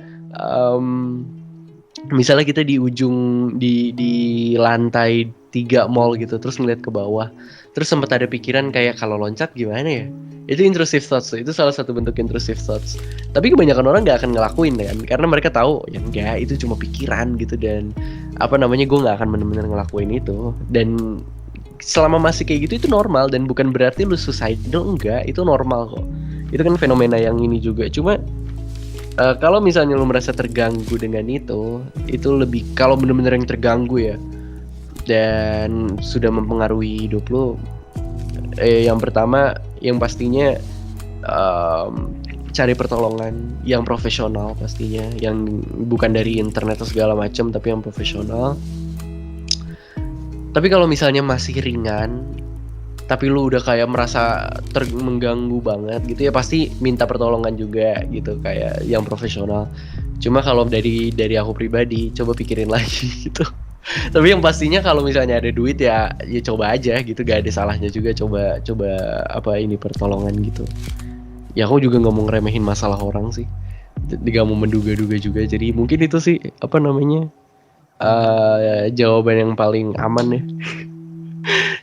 misalnya kita di ujung di lantai 3 mall gitu, terus ngeliat ke bawah, terus sempat ada pikiran kayak kalau loncat gimana ya. Itu intrusive thoughts, itu salah satu bentuk intrusive thoughts. Tapi kebanyakan orang nggak akan ngelakuin kan, karena mereka tahu ya enggak, itu cuma pikiran gitu, dan gue nggak akan benar-benar ngelakuin itu. Dan selama masih kayak gitu itu normal, dan bukan berarti lu suicidal, enggak, itu normal kok. Itu kan fenomena yang ini juga. Cuma kalau misalnya lu merasa terganggu dengan itu lebih kalau benar-benar yang terganggu ya, dan sudah mempengaruhi hidup lu. Yang pertama, yang pastinya cari pertolongan yang profesional pastinya, yang bukan dari internet atau segala macam, tapi yang profesional. Tapi kalau misalnya masih ringan, tapi lu udah kayak merasa mengganggu banget gitu ya, pasti minta pertolongan juga gitu, kayak yang profesional. Cuma kalau dari aku pribadi, coba pikirin lagi gitu. Tapi yang pastinya kalau misalnya ada duit ya coba aja gitu, gak ada salahnya juga coba ini pertolongan gitu. Ya aku juga nggak mau ngeremehin masalah orang sih, gak mau menduga-duga juga. Jadi mungkin itu sih jawaban yang paling aman ya.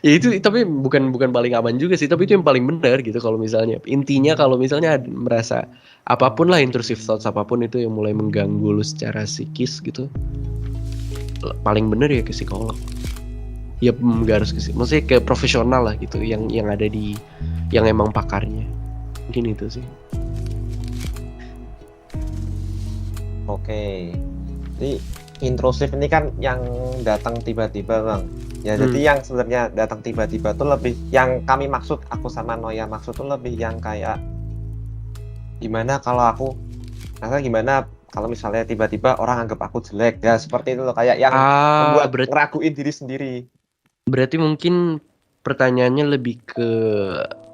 Ya itu, tapi bukan paling aman juga sih, tapi itu yang paling benar gitu. Kalau misalnya intinya, kalau misalnya merasa apapun lah, intrusive thoughts apapun itu yang mulai mengganggu lu secara psikis gitu, paling bener ya ke psikolog. Ya nggak harus ke psikolog, maksudnya ke profesional lah gitu, yang ada di, yang emang pakarnya. Mungkin itu sih. Oke. Jadi intrusif ini kan yang datang tiba-tiba, Bang. Ya jadi yang sebenarnya datang tiba-tiba tuh lebih, yang kami maksud, aku sama Noya maksud tuh lebih yang kayak gimana kalau misalnya tiba-tiba orang anggap aku jelek, ya seperti itu loh, kayak yang membuat ngeraguin diri sendiri. Berarti mungkin pertanyaannya lebih ke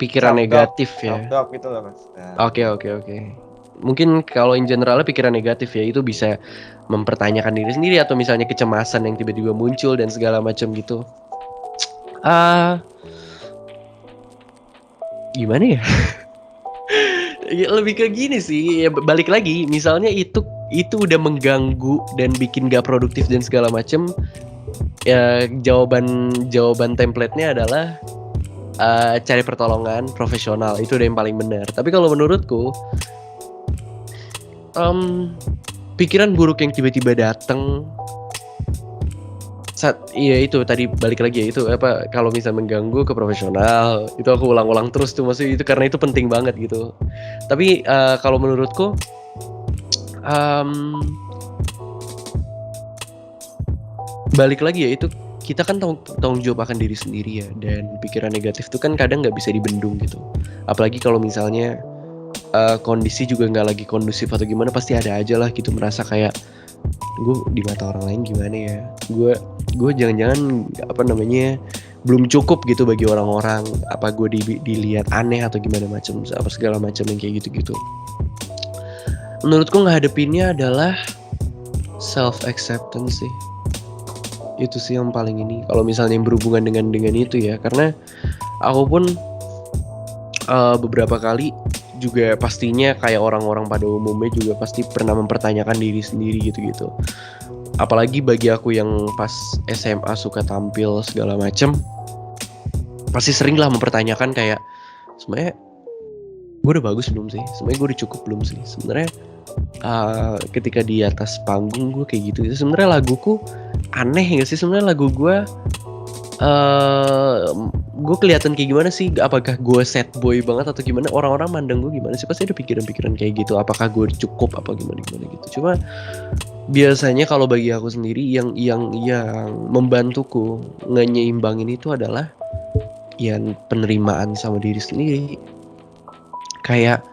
pikiran negatif ya. Self-doubt gitu loh, Mas. Nah. Oke. Mungkin kalau in generalnya pikiran negatif ya, itu bisa mempertanyakan diri sendiri, atau misalnya kecemasan yang tiba-tiba muncul dan segala macam gitu. Gimana ya? Lebih ke gini sih, ya balik lagi, misalnya itu udah mengganggu dan bikin gak produktif dan segala macem, ya jawaban template-nya adalah cari pertolongan profesional. Itu udah yang paling benar. Tapi kalau menurutku, pikiran buruk yang tiba-tiba datang saat, iya itu tadi balik lagi ya, itu kalau misalnya mengganggu ke profesional, itu aku ulang-ulang terus tuh, maksudnya itu karena itu penting banget gitu. Tapi kalau menurutku balik lagi ya, itu kita kan tanggung jawab akan diri sendiri ya, dan pikiran negatif itu kan kadang nggak bisa dibendung gitu. Apalagi kalau misalnya kondisi juga nggak lagi kondusif atau gimana, pasti ada aja lah gitu merasa kayak gue di mata orang lain gimana ya, gue jangan-jangan belum cukup gitu bagi orang-orang, apa gue dilihat aneh atau gimana macam, apa segala macam yang kayak gitu. Menurutku ngadepinnya adalah self acceptance sih. Itu sih yang paling ini, kalau misalnya yang berhubungan dengan itu ya, karena aku pun beberapa kali juga pastinya kayak orang-orang pada umumnya juga pasti pernah mempertanyakan diri sendiri gitu-gitu. Apalagi bagi aku yang pas SMA suka tampil segala macem, pasti sering lah mempertanyakan kayak sebenarnya gue udah bagus belum sih? Sebenarnya gue udah cukup belum sih? Sebenarnya ketika di atas panggung gue kayak gitu. Sebenarnya laguku aneh nggak sih? Sebenarnya lagu gue kelihatan kayak gimana sih? Apakah gue sad boy banget atau gimana? Orang-orang mandang gue gimana sih? Pasti ada pikiran-pikiran kayak gitu. Apakah gue cukup apa gimana gitu? Cuma biasanya kalau bagi aku sendiri yang membantuku nge-nyimbangin itu adalah yang penerimaan sama diri sendiri. Kayak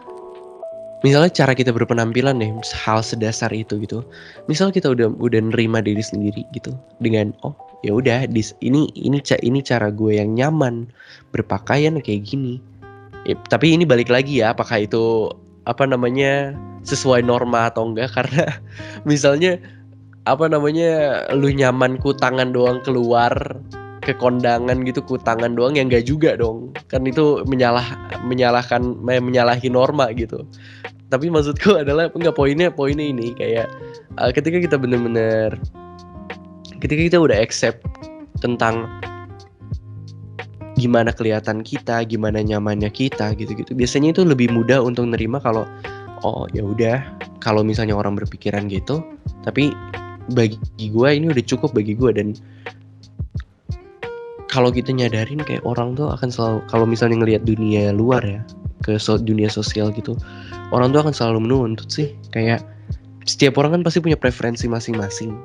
misalnya cara kita berpenampilan nih, hal sedasar itu gitu. Misal kita udah nerima diri sendiri gitu dengan ya udah ini cara gue yang nyaman berpakaian kayak gini. Tapi ini balik lagi ya, apakah itu sesuai norma atau enggak? Karena misalnya lu nyaman tangan doang keluar ke kondangan gitu, tangan doang, yang enggak juga dong. Kan itu menyalahi norma gitu. Tapi maksudku adalah enggak, poinnya ini kayak ketika kita udah accept tentang gimana kelihatan kita, gimana nyamannya kita gitu-gitu. Biasanya itu lebih mudah untuk nerima kalau ya udah, kalau misalnya orang berpikiran gitu, tapi bagi gue ini udah cukup bagi gue. Dan kalau kita nyadarin kayak orang tuh akan selalu, kalau misalnya ngelihat dunia luar ya, ke dunia sosial gitu, orang tuh akan selalu menuntut sih. Kayak setiap orang kan pasti punya preferensi masing-masing.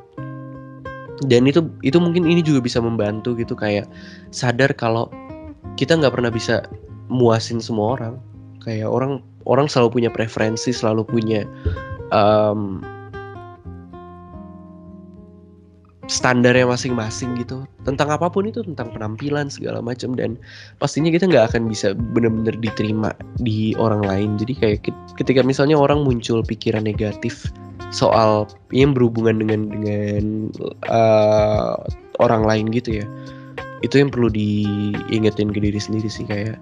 Dan itu mungkin ini juga bisa membantu gitu, kayak sadar kalau kita nggak pernah bisa muasin semua orang. Kayak orang selalu punya preferensi, selalu punya standarnya masing-masing gitu, tentang apapun itu, tentang penampilan segala macam. Dan pastinya kita nggak akan bisa benar-benar diterima di orang lain. Jadi kayak ketika misalnya orang muncul pikiran negatif soal yang berhubungan dengan orang lain gitu ya, itu yang perlu diingetin ke diri sendiri sih. Kayak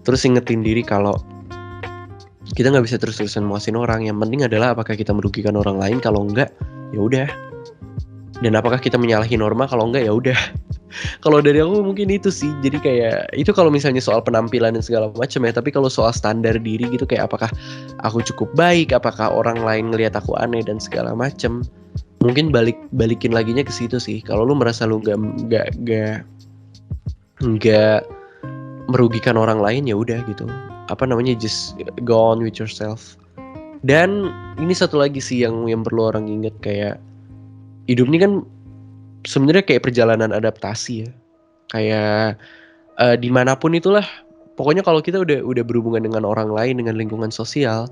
terus ingetin diri kalau kita nggak bisa terus-terusan muasin orang. Yang penting adalah apakah kita merugikan orang lain. Kalau enggak, ya udah. Dan apakah kita menyalahi norma? Kalau enggak, ya udah. Kalau dari aku mungkin itu sih. Jadi kayak itu kalau misalnya soal penampilan dan segala macam ya. Tapi kalau soal standar diri gitu, kayak apakah aku cukup baik, apakah orang lain ngelihat aku aneh dan segala macam. Mungkin balikin laginya ke situ sih. Kalau lu merasa lu nggak merugikan orang lain, ya udah gitu. Just go on with yourself. Dan ini satu lagi sih yang perlu orang ingat, kayak hidup ini kan sebenarnya kayak perjalanan adaptasi ya. Kayak dimanapun itulah, pokoknya kalau kita udah berhubungan dengan orang lain, dengan lingkungan sosial,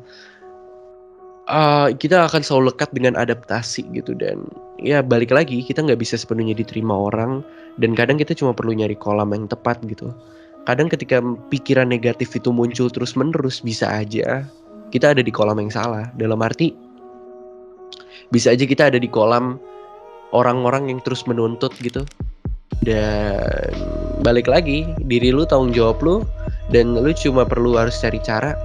kita akan selalu lekat dengan adaptasi gitu. Dan ya balik lagi, kita nggak bisa sepenuhnya diterima orang. Dan kadang kita cuma perlu nyari kolam yang tepat gitu. Kadang ketika pikiran negatif itu muncul terus menerus, bisa aja kita ada di kolam yang salah. Dalam arti, bisa aja kita ada di kolam orang-orang yang terus menuntut gitu. Dan balik lagi, diri lu, tanggung jawab lu. Dan lu cuma perlu harus cari cara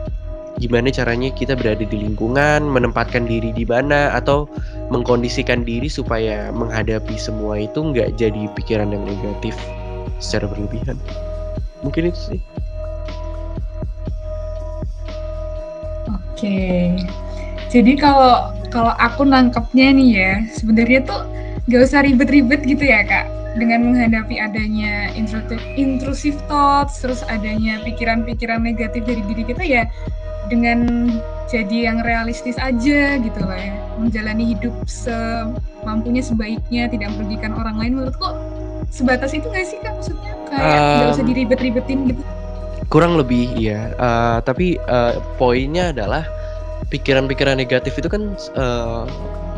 gimana caranya kita berada di lingkungan, menempatkan diri di mana, atau mengkondisikan diri supaya menghadapi semua itu nggak jadi pikiran yang negatif secara berlebihan. Mungkin itu sih. Oke. Jadi kalau aku nangkepnya nih ya, sebenarnya tuh gak usah ribet-ribet gitu ya Kak, dengan menghadapi adanya intrusive thoughts, terus adanya pikiran-pikiran negatif dari diri kita ya, dengan jadi yang realistis aja gitu lah ya, menjalani hidup semampunya, sebaiknya, tidak merugikan orang lain. Menurutku sebatas itu gak sih Kak, maksudnya kayak gak usah diribet-ribetin gitu? Kurang lebih iya, tapi poinnya adalah pikiran-pikiran negatif itu kan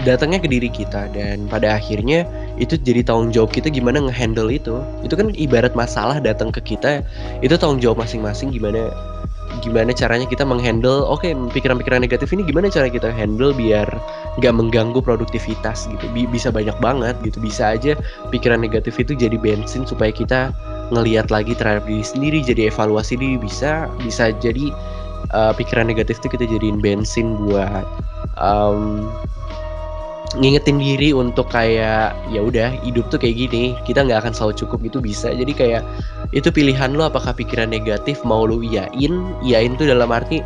datangnya ke diri kita, dan pada akhirnya itu jadi tanggung jawab kita gimana ngehandle itu. Itu kan ibarat masalah datang ke kita, itu tanggung jawab masing-masing gimana caranya kita menghandle. Oke, pikiran-pikiran negatif ini gimana cara kita handle biar nggak mengganggu produktivitas gitu. Bisa banyak banget gitu. Bisa aja pikiran negatif itu jadi bensin supaya kita ngelihat lagi terhadap diri sendiri, jadi evaluasi diri. Bisa jadi pikiran negatif tuh kita jadiin bensin buat ngingetin diri untuk kayak ya udah hidup tuh kayak gini, kita nggak akan selalu cukup, itu bisa. Jadi kayak itu pilihan lo, apakah pikiran negatif mau lo iyain tuh dalam arti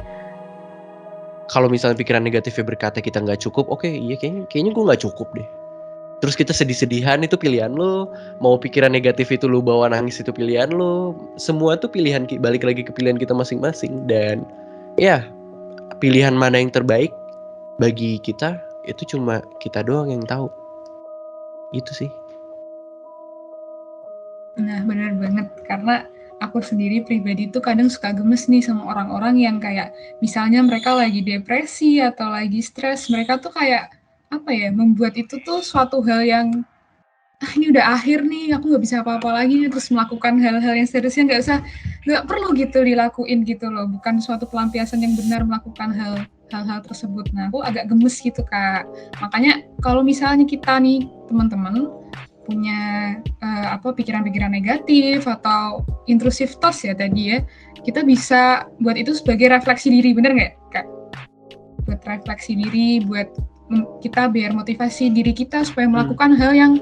kalau misalnya pikiran negatifnya berkata kita nggak cukup, oke, iya kayaknya gue nggak cukup deh. Terus kita sedih-sedihan, itu pilihan lo. Mau pikiran negatif itu lo bawa nangis, itu pilihan lo. Semua tuh pilihan, balik lagi ke pilihan kita masing-masing. Dan ya pilihan mana yang terbaik bagi kita itu cuma kita doang yang tahu. Itu sih. Nah, benar banget. Karena aku sendiri pribadi tuh kadang suka gemes nih sama orang-orang yang kayak misalnya mereka lagi depresi atau lagi stres, mereka tuh kayak apa ya, membuat itu tuh suatu hal yang ini udah akhir nih, aku nggak bisa apa-apa lagi nih, terus melakukan hal-hal yang seharusnya nggak perlu gitu dilakuin gitu loh, bukan suatu pelampiasan yang benar melakukan hal-hal tersebut. Nah, aku agak gemes gitu Kak. Makanya kalau misalnya kita nih teman-teman punya pikiran-pikiran negatif atau intrusive thoughts ya tadi ya, kita bisa buat itu sebagai refleksi diri, bener nggak Kak? Buat refleksi diri, buat kita biar motivasi diri kita supaya melakukan hal yang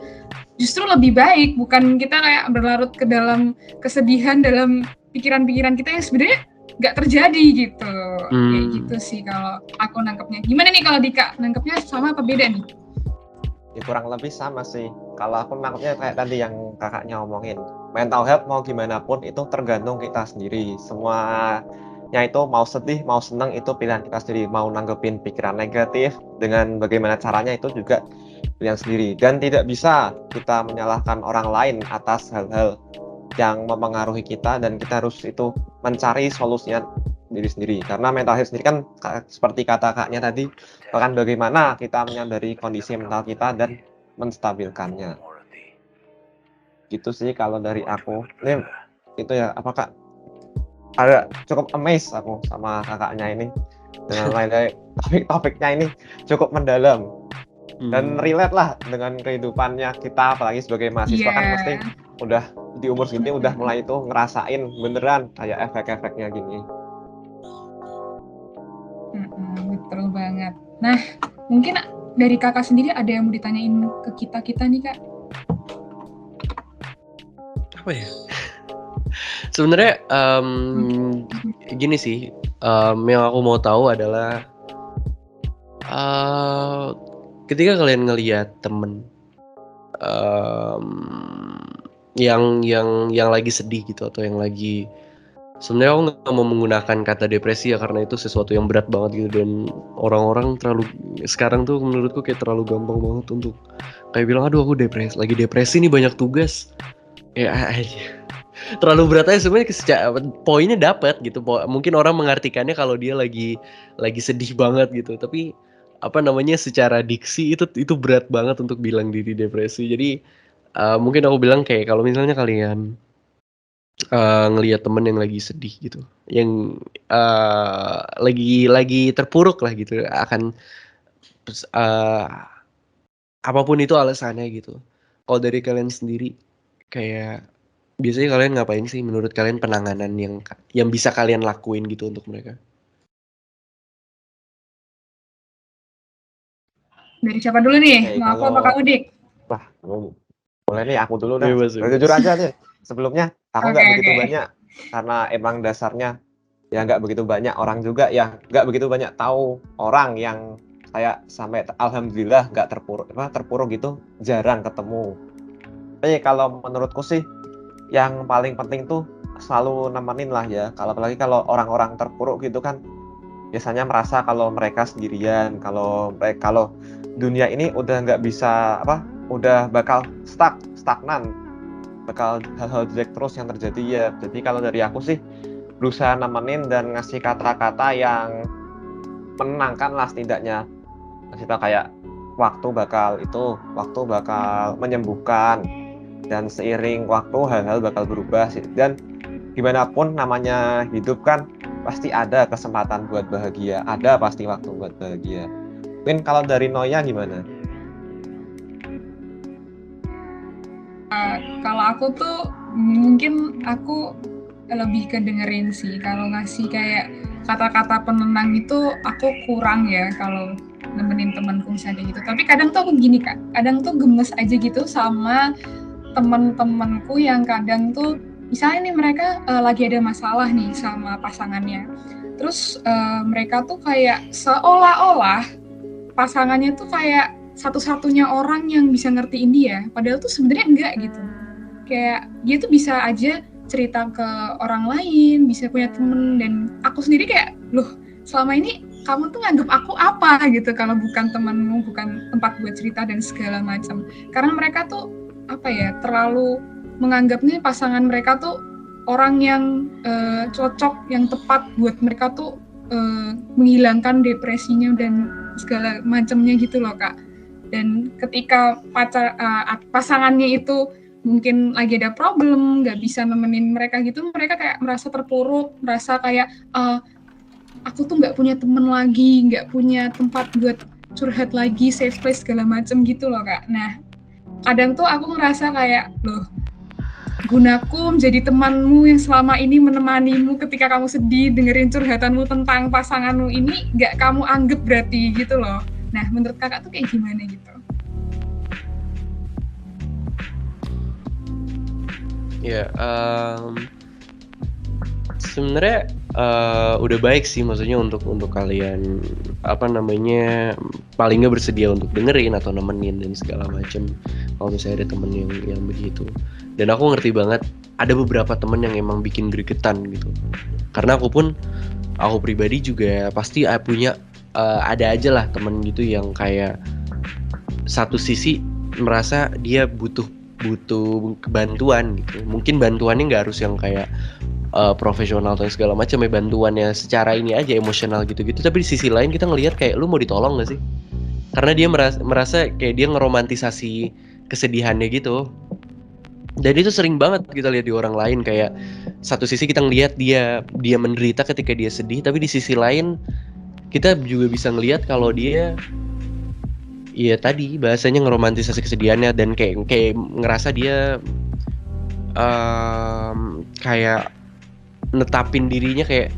justru lebih baik, bukan kita kayak berlarut ke dalam kesedihan dalam pikiran-pikiran kita yang sebenarnya nggak terjadi gitu. Kayak gitu sih kalau aku nangkepnya. Gimana nih kalau Dika nangkepnya, sama apa beda nih? Ya kurang lebih sama sih. Kalau aku nangkepnya kayak tadi yang kakaknya omongin, mental health mau gimana pun itu tergantung kita sendiri. Semuanya itu mau sedih, mau senang itu pilihan kita sendiri. Mau nanggepin pikiran negatif dengan bagaimana caranya itu juga pilihan sendiri. Dan tidak bisa kita menyalahkan orang lain atas hal-hal yang mempengaruhi kita, dan kita harus itu mencari solusinya diri sendiri. Karena mental health sendiri kan seperti kata kakaknya tadi, bahkan bagaimana kita menyadari kondisi mental kita dan menstabilkannya. Gitu sih kalau dari aku. Ini itu ya, apa Kak? Ada cukup amazed aku sama kakaknya ini dengan lain topik-topiknya ini cukup mendalam dan relate lah dengan kehidupannya kita, apalagi sebagai mahasiswa kan pasti udah di umur segini udah mulai itu ngerasain beneran kayak efek-efeknya gini. Betul banget. Nah, mungkin dari kakak sendiri ada yang mau ditanyain ke kita nih Kak? Apa ya? Sebenarnya gini sih, yang aku mau tahu adalah ketika kalian ngelihat temen yang lagi sedih gitu, atau yang lagi, sebenarnya aku nggak mau menggunakan kata depresi ya, karena itu sesuatu yang berat banget gitu, dan orang-orang terlalu sekarang tuh menurutku kayak terlalu gampang banget untuk kayak bilang aduh aku lagi depresi nih, banyak tugas ya aja. Terlalu berat aja sebenarnya, poinnya dapat gitu. Mungkin orang mengartikannya kalau dia lagi sedih banget gitu, tapi apa namanya, secara diksi itu berat banget untuk bilang diri depresi. Jadi mungkin aku bilang kayak kalau misalnya kalian ngelihat temen yang lagi sedih gitu, yang lagi terpuruk lah gitu, akan apapun itu alasannya gitu. Kalau dari kalian sendiri, kayak biasanya kalian ngapain sih menurut kalian, penanganan yang bisa kalian lakuin gitu untuk mereka? Dari siapa dulu nih? Mau aku apa kamu, Dik? Wah, boleh nih aku dulu dah. Bebas. Jujur aja nih, sebelumnya aku nggak begitu banyak, karena emang dasarnya ya nggak begitu banyak orang juga ya, nggak begitu banyak tahu orang yang kayak sampai alhamdulillah nggak terpuruk gitu, jarang ketemu. Tapi kalau menurutku sih yang paling penting tuh selalu nemenin lah ya. Apalagi kalau orang-orang terpuruk gitu kan biasanya merasa kalau mereka sendirian, kalau dunia ini udah nggak bisa udah bakal stagnan, bakal hal-hal jelek terus yang terjadi ya. Jadi kalau dari aku sih berusaha nemenin dan ngasih kata-kata yang menenangkan lah, setidaknya ngasih tau kayak waktu bakal menyembuhkan, dan seiring waktu hal-hal bakal berubah sih. Dan gimana pun namanya hidup kan pasti ada kesempatan buat bahagia, ada pasti waktu buat bahagia. Mungkin kalau dari Noya gimana? Kalau aku tuh mungkin aku lebih ke dengerin sih. Kalau ngasih kayak kata-kata penenang itu aku kurang ya kalau nemenin temanku misalnya gitu. Tapi kadang tuh aku gini Kak, kadang tuh gemes aja gitu sama teman-temanku yang kadang tuh misalnya nih mereka lagi ada masalah nih sama pasangannya. Terus mereka tuh kayak seolah-olah pasangannya tuh kayak satu-satunya orang yang bisa ngertiin dia, padahal tuh sebenarnya enggak gitu. Kayak dia tuh bisa aja cerita ke orang lain, bisa punya temen, dan aku sendiri kayak, loh selama ini kamu tuh nganggep aku apa gitu kalau bukan temanmu, bukan tempat buat cerita dan segala macam. Karena mereka tuh apa ya, terlalu menganggapnya pasangan mereka tuh orang yang cocok, yang tepat buat mereka tuh menghilangkan depresinya dan segala macamnya gitu loh Kak. Dan ketika pasangannya itu mungkin lagi ada problem, nggak bisa nemenin mereka gitu, mereka kayak merasa terpuruk, merasa kayak aku tuh nggak punya temen lagi, nggak punya tempat buat curhat lagi, safe place segala macam gitu loh Kak. Nah, kadang tuh aku ngerasa kayak, loh, gunaku menjadi temanmu yang selama ini menemanimu ketika kamu sedih, dengerin curhatanmu tentang pasanganmu ini, nggak kamu anggap berarti gitu loh. Nah, menurut kakak tuh kayak gimana gitu? Ya, sebenarnya udah baik sih, maksudnya untuk kalian apa namanya, paling nggak bersedia untuk dengerin atau nemenin dan segala macam. Kalau misalnya ada temen yang begitu, dan aku ngerti banget ada beberapa temen yang emang bikin gregetan gitu. Karena aku pribadi juga pasti punya ada aja lah temen gitu yang kayak satu sisi merasa dia butuh bantuan gitu. Mungkin bantuannya nggak harus yang kayak profesional atau segala macam ya, bantuannya secara ini aja emosional gitu-gitu. Tapi di sisi lain kita ngelihat kayak lu mau ditolong nggak sih? Karena dia merasa kayak dia ngeromantisasi kesedihannya gitu. Dan itu sering banget kita lihat di orang lain, kayak satu sisi kita ngelihat dia menderita ketika dia sedih, tapi di sisi lain kita juga bisa ngelihat kalau dia ya tadi bahasanya ngeromantisasi kesedihannya, dan kayak ngerasa dia kayak netapin dirinya kayak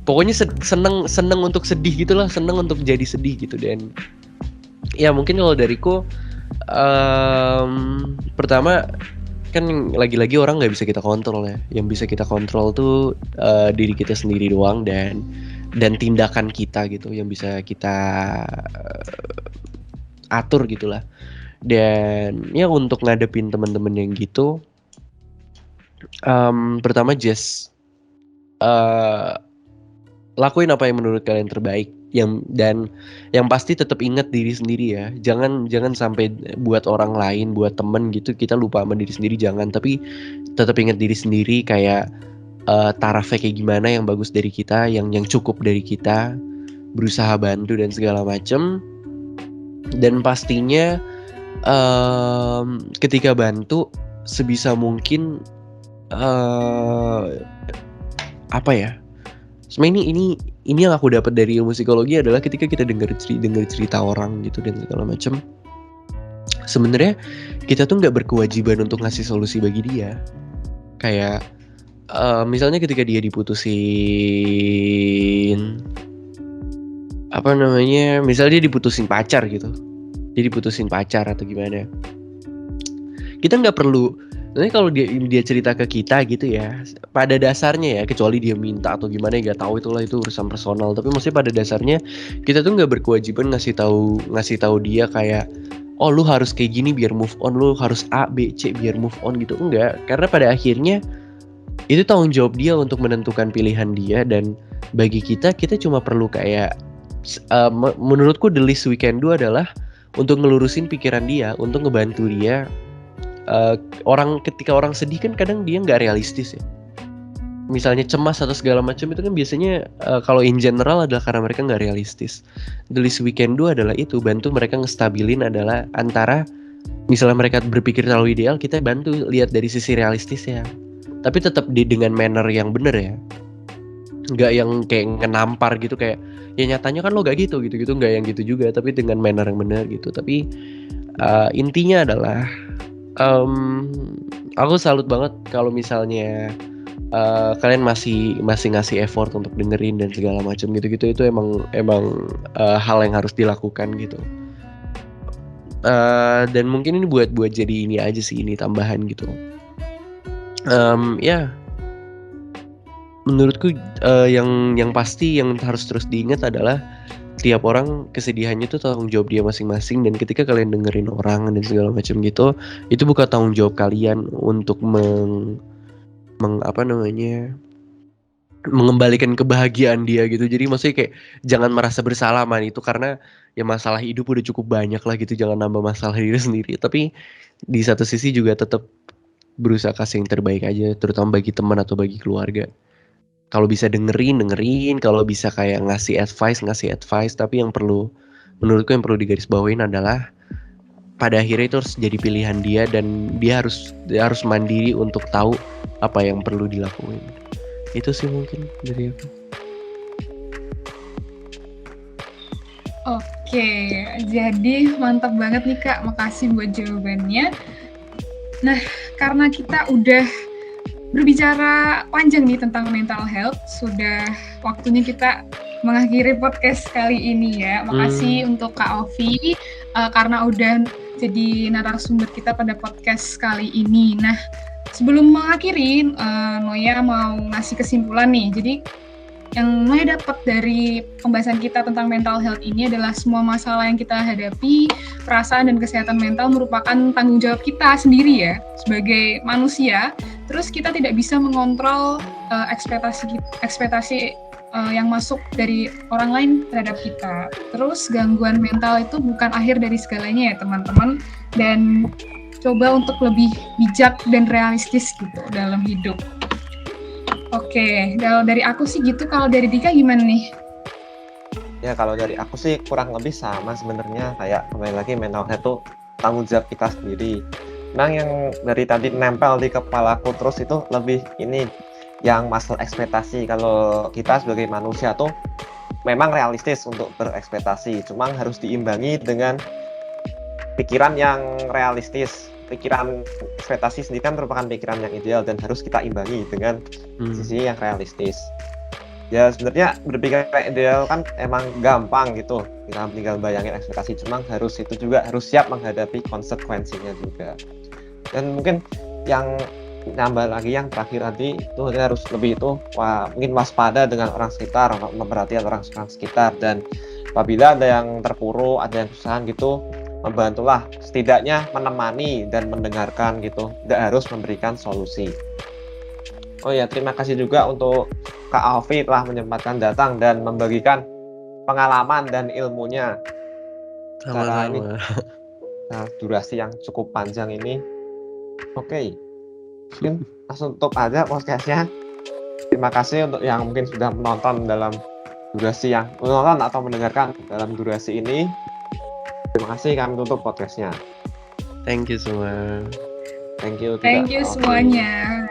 pokoknya seneng untuk sedih gitulah, seneng untuk jadi sedih gitu. Dan ya mungkin kalau dariku pertama kan lagi-lagi orang nggak bisa kita kontrol ya. Yang bisa kita kontrol tuh diri kita sendiri doang, dan tindakan kita gitu yang bisa kita atur gitulah. Dan ya untuk ngadepin teman-teman yang gitu, pertama lakuin apa yang menurut kalian terbaik, dan yang pasti tetap ingat diri sendiri ya. Jangan sampai buat orang lain, buat temen gitu kita lupa sama diri sendiri, jangan. Tapi tetap ingat diri sendiri, kayak tarafnya kayak gimana yang bagus dari kita, yang cukup dari kita, berusaha bantu dan segala macem. Dan pastinya ketika bantu sebisa mungkin apa ya? Sebenarnya ini yang aku dapat dari ilmu psikologi adalah ketika kita dengar cerita orang gitu dan segala macam, sebenarnya kita tuh nggak berkewajiban untuk ngasih solusi bagi dia. Kayak misalnya ketika dia diputusin apa namanya, misalnya dia diputusin pacar gitu, atau gimana, kita nggak perlu. Nanti kalau dia cerita ke kita gitu ya, pada dasarnya ya, kecuali dia minta atau gimana ya, nggak tahu, itu urusan personal. Tapi maksudnya pada dasarnya kita tuh nggak berkewajiban ngasih tahu dia kayak, oh lu harus kayak gini biar move on, lu harus A B C biar move on gitu. Enggak, karena pada akhirnya itu tanggung jawab dia untuk menentukan pilihan dia. Dan bagi kita cuma perlu kayak menurutku the least we can do adalah untuk ngelurusin pikiran dia, untuk ngebantu dia. Ketika orang sedih kan kadang dia nggak realistis ya. Misalnya cemas atau segala macam itu kan biasanya kalau in general adalah karena mereka nggak realistis. The least we can do adalah itu, bantu mereka ngestabilin, adalah antara misalnya mereka berpikir terlalu ideal, kita bantu lihat dari sisi realistis ya. Tapi tetap dengan manner yang benar ya. Nggak yang kayak ngenampar gitu, kayak ya nyatanya kan lo gak gitu, nggak yang gitu juga, tapi dengan manner yang benar gitu. Tapi intinya adalah aku salut banget kalau misalnya kalian masih ngasih effort untuk dengerin dan segala macam gitu-gitu, itu emang hal yang harus dilakukan gitu. Dan mungkin ini buat jadi ini aja sih, ini tambahan gitu. Ya menurutku yang pasti yang harus terus diingat adalah tiap orang kesedihannya itu tanggung jawab dia masing-masing, dan ketika kalian dengerin orang dan segala macam gitu, itu bukan tanggung jawab kalian untuk mengembalikan kebahagiaan dia gitu. Jadi maksudnya kayak jangan merasa bersalah man itu, karena ya masalah hidup udah cukup banyak lah gitu, jangan nambah masalah diri sendiri. Tapi di satu sisi juga tetap berusaha kasih yang terbaik aja, terutama bagi teman atau bagi keluarga. Kalau bisa dengerin, kalau bisa kayak ngasih advice, tapi menurutku yang perlu digarisbawahin adalah pada akhirnya itu harus jadi pilihan dia, dan dia harus mandiri untuk tahu apa yang perlu dilakuin. Itu sih mungkin dari aku. Oke, jadi mantap banget nih Kak, makasih buat jawabannya. Nah, karena kita udah berbicara panjang nih tentang mental health, sudah waktunya kita mengakhiri podcast kali ini ya. Makasih untuk Kak Alfi karena udah jadi narasumber kita pada podcast kali ini. Nah, sebelum mengakhiri, Noya mau ngasih kesimpulan nih. Jadi yang Noya dapat dari pembahasan kita tentang mental health ini adalah semua masalah yang kita hadapi, perasaan dan kesehatan mental merupakan tanggung jawab kita sendiri ya, sebagai manusia. Terus kita tidak bisa mengontrol ekspektasi yang masuk dari orang lain terhadap kita. Terus gangguan mental itu bukan akhir dari segalanya ya teman-teman, dan coba untuk lebih bijak dan realistis gitu dalam hidup. Oke, kalau dari aku sih gitu. Kalau dari Dika gimana nih? Ya kalau dari aku sih kurang lebih sama sebenarnya, kayak kembali lagi mental health itu tanggung jawab kita sendiri. Nah yang dari tadi nempel di kepalaku terus itu lebih ini yang masalah ekspektasi. Kalau kita sebagai manusia tuh memang realistis untuk berekspektasi, cuma harus diimbangi dengan pikiran yang realistis. Pikiran ekspektasi sendiri kan merupakan pikiran yang ideal dan harus kita imbangi dengan sisi yang realistis. Ya sebenarnya berpikir ideal kan emang gampang gitu, kita tinggal bayangin ekspektasi, cuma harus siap menghadapi konsekuensinya juga. Dan mungkin yang nambah lagi yang terakhir tadi itu harus lebih mungkin waspada dengan orang sekitar, memperhatikan orang sekitar, dan apabila ada yang terpuruk, ada yang kesusahan gitu, membantulah, setidaknya menemani dan mendengarkan gitu, tidak harus memberikan solusi. Oh ya, terima kasih juga untuk Kak Alfi telah menyempatkan datang dan membagikan pengalaman dan ilmunya. Cara ini durasi yang cukup panjang ini. Oke, mungkin langsung tutup aja podcastnya. Terima kasih untuk yang mungkin sudah menonton atau mendengarkan dalam durasi ini. Terima kasih, kami tutup podcastnya. Thank you semua. Thank you semuanya.